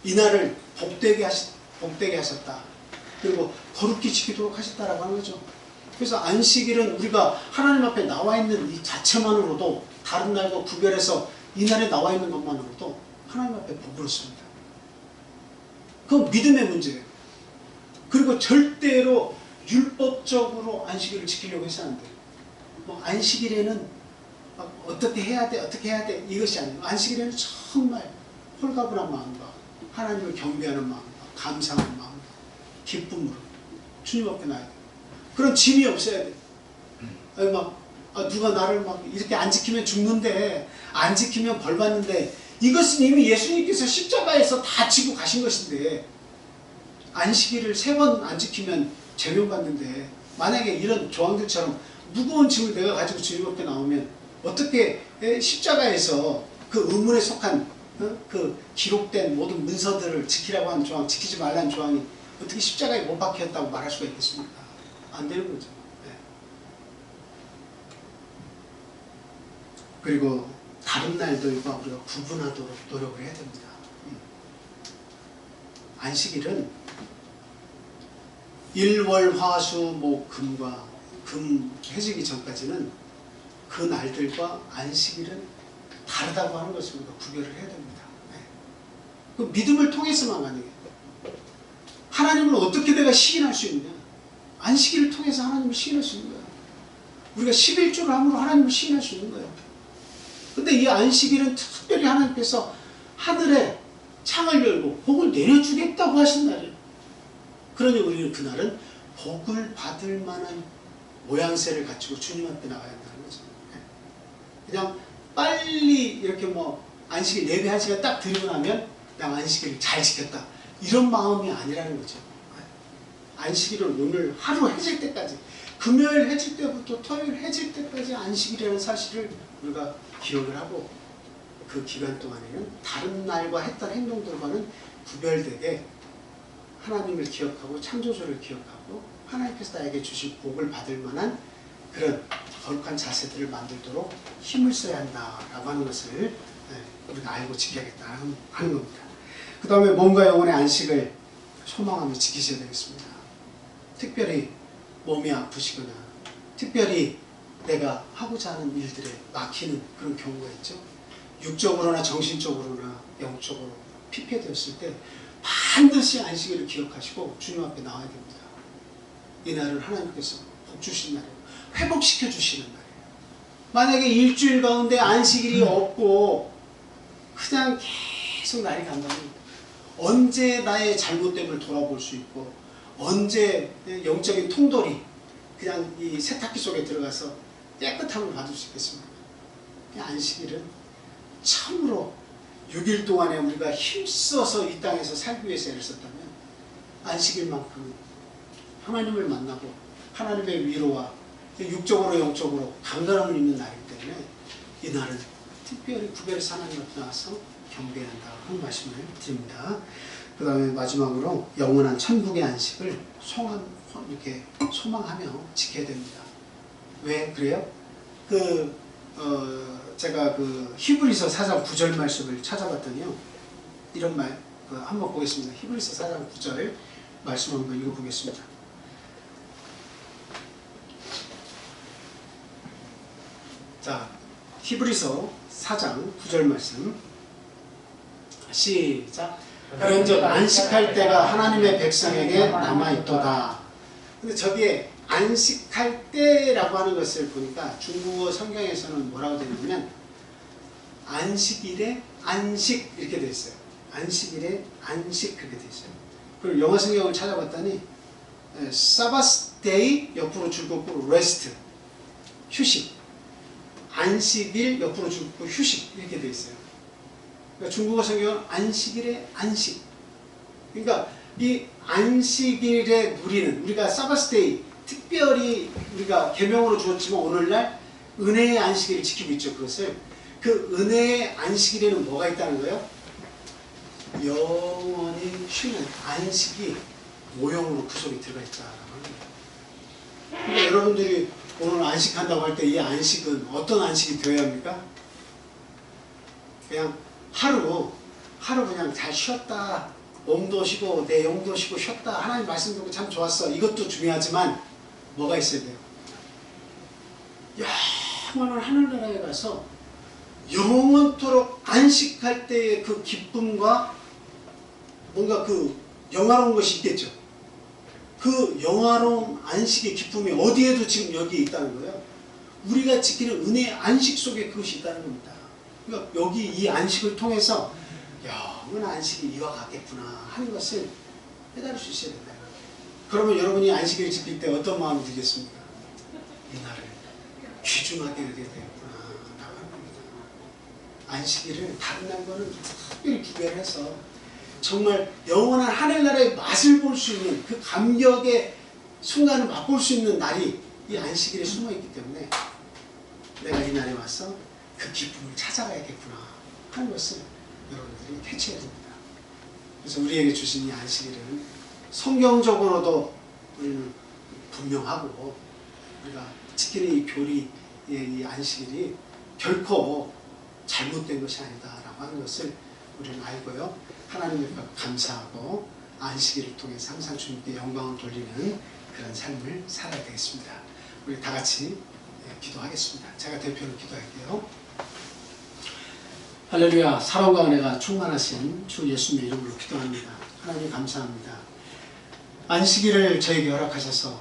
이날을 복되게 하셨다. 그리고 거룩히 지키도록 하셨다라고 하는 거죠. 그래서 안식일은 우리가 하나님 앞에 나와 있는 이 자체만으로도 다른 날과 구별해서 이날에 나와 있는 것만으로도 하나님 앞에 복을 얻습니다. 그건 믿음의 문제예요. 그리고 절대로 율법적으로 안식일을 지키려고 해서는 안 돼요. 뭐 안식일에는 어떻게 해야 돼 이것이 아니에요. 안식일에는 정말 홀가분한 마음과 하나님을 경배하는 마음과 감사하는 마음과 기쁨으로 주님 앞에 나야 돼요. 그런 짐이 없어야 돼요. 누가 나를 이렇게 안 지키면 죽는데 안 지키면 벌 받는데 이것은 이미 예수님께서 십자가에서 다 지고 가신 것인데 안식일을 3번 안 지키면 제명받는데 만약에 이런 조항들처럼 무거운 짐을 내가 가지고 주님 앞에 나오면 어떻게 십자가에서 그 의문에 속한 그 기록된 모든 문서들을 지키라고 하는 조항, 지키지 말라는 조항이 어떻게 십자가에 못 박혔다고 말할 수가 있겠습니까? 안 되는 거죠. 네. 그리고 다른 날들과 우리가 구분하도록 노력을 해야 됩니다. 안식일은 일월화수목금과 금 해지기 전까지는 그 날들과 안식일은 다르다고 하는 것을 우리가 구별을 해야 됩니다. 네. 그 믿음을 통해서만 가능해요. 하나님을 어떻게 내가 시인할 수 있느냐? 안식일을 통해서 하나님을 시인할 수 있는 거예요. 우리가 11조를 함으로 하나님을 시인할 수 있는 거예요. 근데 이 안식일은 특별히 하나님께서 하늘에 창을 열고 복을 내려주겠다고 하신 날이에요. 그러니 우리는 그날은 복을 받을 만한 모양새를 갖추고 주님 앞에 나가야 한다는 거죠. 그냥 빨리 이렇게 안식일 예배 1시간 딱 드리고 나면 그냥 안식일을 잘 지켰다 이런 마음이 아니라는 거죠. 안식일을 오늘 하루 해질 때까지, 금요일 해질 때부터 토요일 해질 때까지 안식일이라는 사실을 우리가 기억을 하고 그 기간 동안에는 다른 날과 했던 행동들과는 구별되게 하나님을 기억하고 창조주를 기억하고 하나님께서 나에게 주신 복을 받을 만한 그런 거룩한 자세들을 만들도록 힘을 써야 한다라고 하는 것을 우리가 알고 지켜야겠다 하는 겁니다. 그 다음에 몸과 영혼의 안식을 소망하며 지키셔야 되겠습니다. 특별히 몸이 아프시거나 특별히 내가 하고자 하는 일들에 막히는 그런 경우가 있죠. 육적으로나 정신적으로나 영적으로 피폐되었을 때 반드시 안식일을 기억하시고 주님 앞에 나와야 됩니다. 이 날은 하나님께서 복 주신 날이에요. 회복시켜 주시는 날이에요. 만약에 일주일 가운데 안식일이 없고 그냥 계속 날이 간다면 언제 나의 잘못됨을 돌아볼 수 있고 언제 영적인 통돌이 그냥 이 세탁기 속에 들어가서 깨끗함을 받을 수 있겠습니까? 안식일은 참으로 6일 동안에 우리가 힘써서 이 땅에서 살기 위해서 애를 썼다면 안식일만큼은 하나님을 만나고 하나님의 위로와 육적으로 영적으로 강건함을 입는 날이기 때문에 이 날은 특별히 구별해서 하나님 앞에 나와서 경배한다 하는 말씀을 드립니다. 그 다음에 마지막으로 영원한 천국의 안식을 이렇게 소망하며 지켜야 됩니다. 왜 그래요? 제가 그 히브리서 4장 9절 말씀을 찾아봤더니요. 이런 말 한번 보겠습니다. 히브리서 4장 9절 말씀 한번 읽어보겠습니다. 자, 히브리서 4장 9절 말씀 시작. 그런즉 안식할 때가 하나님의 백성에게 남아있도다. 근데 저기에 안식할 때라고 하는 것을 보니까 중국어 성경에서는 뭐라고 되어 있냐면 안식일에 안식 이렇게 되어 있어요. 안식일에 안식 그렇게 되어 있어요. 그리고 영어 성경을 찾아봤더니 사바스 데이 옆으로 줄거꾸로 레스트 휴식, 안식일 옆으로 줄거 휴식 이렇게 되어 있어요. 그러니까 중국어 성경은 안식일에 안식. 그러니까 이 안식일에 누리는 우리가 사바스 데이 특별히 우리가 계명으로 주었지만 오늘날 은혜의 안식일을 지키고 있죠. 그것을 그 은혜의 안식일에는 뭐가 있다는 거예요? 영원히 쉬는 안식이 모형으로 그 속에 들어가 있다라고 합니다. 그러니까 여러분들이 오늘 안식한다고 할 때 이 안식은 어떤 안식이 되어야 합니까? 그냥 하루 그냥 잘 쉬었다. 몸도 쉬고 내 영도 쉬고 쉬었다. 하나님 말씀 듣고 참 좋았어. 이것도 중요하지만 뭐가 있어야 돼요? 영원한 하늘나라에 가서 영원토록 안식할 때의 그 기쁨과 뭔가 그 영화로운 것이 있겠죠. 그 영화로운 안식의 기쁨이 어디에도 지금 여기에 있다는 거예요. 우리가 지키는 은혜의 안식 속에 그것이 있다는 겁니다. 그러니까 여기 이 안식을 통해서 영원한 안식이 이와 같겠구나 하는 것을 깨달을 수 있어야 된다. 그러면 여러분이 안식일을 지킬 때 어떤 마음이 들겠습니까? 이날을 귀중하게 여겨야 되겠구나 라고 하는 겁니다. 안식일을 다른 날과는 특별히 구별해서 정말 영원한 하늘나라의 맛을 볼 수 있는 그 감격의 순간을 맛볼 수 있는 날이 이 안식일에 숨어있기 때문에 내가 이 날에 와서 그 기쁨을 찾아가야겠구나 하는 것을 여러분들이 캐치해야 됩니다. 그래서 우리에게 주신 이 안식일은 성경적으로도 우리는 분명하고 우리가 지키는 이 교리의 이 안식일이 결코 잘못된 것이 아니다라고 하는 것을 우리는 알고요. 하나님께 감사하고 안식일을 통해서 항상 주님께 영광을 돌리는 그런 삶을 살아야 되겠습니다. 우리 다 같이 기도하겠습니다. 제가 대표로 기도할게요. 할렐루야. 사랑과 은혜가 충만하신 주 예수님의 이름으로 기도합니다. 하나님 감사합니다. 안식일을 저에게 허락하셔서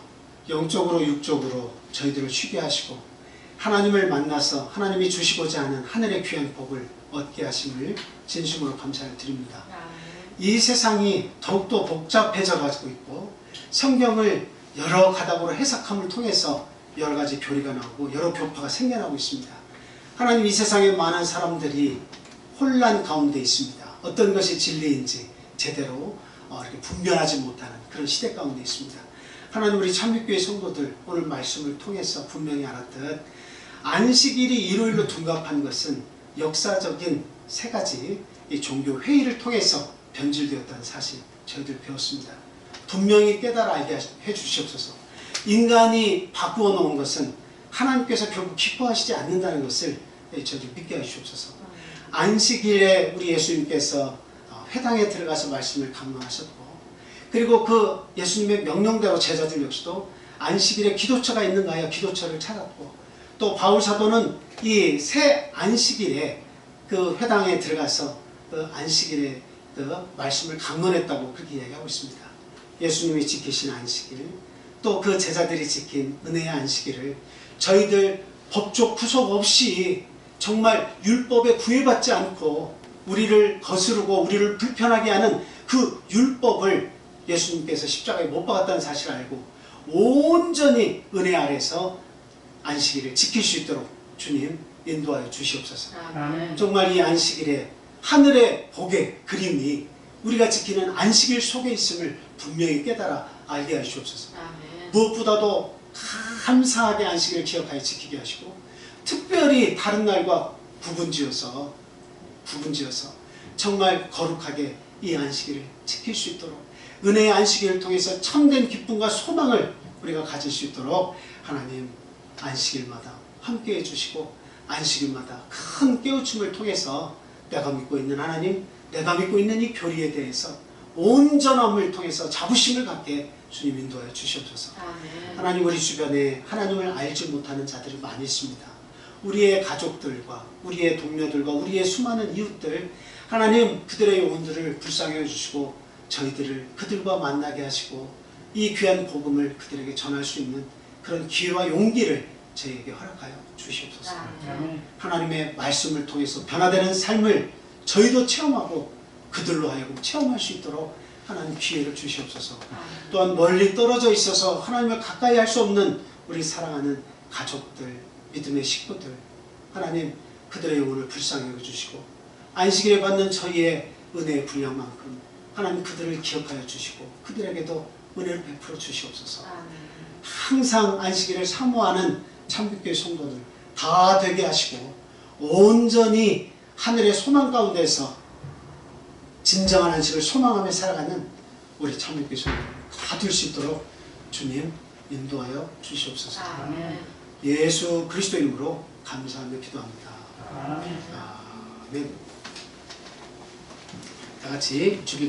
영적으로 육적으로 저희들을 쉬게 하시고 하나님을 만나서 하나님이 주시고자 하는 하늘의 귀한 복을 얻게 하심을 진심으로 감사를 드립니다. 이 세상이 더욱더 복잡해져 가지고 있고 성경을 여러 가닥으로 해석함을 통해서 여러 가지 교리가 나오고 여러 교파가 생겨나고 있습니다. 하나님, 이 세상에 많은 사람들이 혼란 가운데 있습니다. 어떤 것이 진리인지 제대로 이렇게 분별하지 못하는 그런 시대 가운데 있습니다. 하나님, 우리 참빛교회 성도들 오늘 말씀을 통해서 분명히 알았듯 안식일이 일요일로 둔갑한 것은 역사적인 세 가지 이 종교 회의를 통해서 변질되었다는 사실 저희들 배웠습니다. 분명히 깨달아 알게 해주시옵소서. 인간이 바꾸어 놓은 것은 하나님께서 결국 기뻐하시지 않는다는 것을 저희들 믿게 해주시옵소서. 안식일에 우리 예수님께서 회당에 들어가서 말씀을 강론하셨고 그리고 그 예수님의 명령대로 제자들 역시도 안식일에 기도처가 있는가 하여 기도처를 찾았고 또 바울 사도는 이 새 안식일에 그 회당에 들어가서 그 안식일에 그 말씀을 강론했다고 그렇게 이야기하고 있습니다. 예수님이 지키신 안식일 또 그 제자들이 지킨 은혜의 안식일을 저희들 법적 구속 없이 정말 율법에 구애받지 않고 우리를 거스르고 우리를 불편하게 하는 그 율법을 예수님께서 십자가에 못 박았다는 사실을 알고 온전히 은혜 아래서 안식일을 지킬 수 있도록 주님 인도하여 주시옵소서. 아멘. 정말 이 안식일에 하늘의 복의 그림이 우리가 지키는 안식일 속에 있음을 분명히 깨달아 알게 하시옵소서. 아멘. 무엇보다도 감사하게 안식일을 기억하여 지키게 하시고 특별히 다른 날과 구분지어서 정말 거룩하게 이 안식일을 지킬 수 있도록 은혜의 안식일을 통해서 참된 기쁨과 소망을 우리가 가질 수 있도록 하나님 안식일마다 함께해 주시고 안식일마다 큰 깨우침을 통해서 내가 믿고 있는 하나님, 내가 믿고 있는 이 교리에 대해서 온전함을 통해서 자부심을 갖게 주님 인도하여 주시옵소서. 하나님, 우리 주변에 하나님을 알지 못하는 자들이 많이 있습니다. 우리의 가족들과 우리의 동료들과 우리의 수많은 이웃들, 하나님 그들의 영혼들을 불쌍히 해주시고 저희들을 그들과 만나게 하시고 이 귀한 복음을 그들에게 전할 수 있는 그런 기회와 용기를 저희에게 허락하여 주시옵소서. 하나님의 말씀을 통해서 변화되는 삶을 저희도 체험하고 그들로 하여금 체험할 수 있도록 하나님 기회를 주시옵소서. 또한 멀리 떨어져 있어서 하나님을 가까이 할 수 없는 우리 사랑하는 가족들, 믿음의 식구들, 하나님 그들의 영혼을 불쌍히 여겨주시고 안식일에 받는 저희의 은혜의 분량만큼 하나님 그들을 기억하여 주시고 그들에게도 은혜를 베풀어 주시옵소서. 항상 안식일을 사모하는 참빛교회 성도들 다 되게 하시고 온전히 하늘의 소망 가운데서 진정한 안식을 소망하며 살아가는 우리 참빛교회 성도들 다 될 수 있도록 주님 인도하여 주시옵소서. 예수 그리스도 이름으로 감사하며 기도합니다. 아멘. 다 같이 주기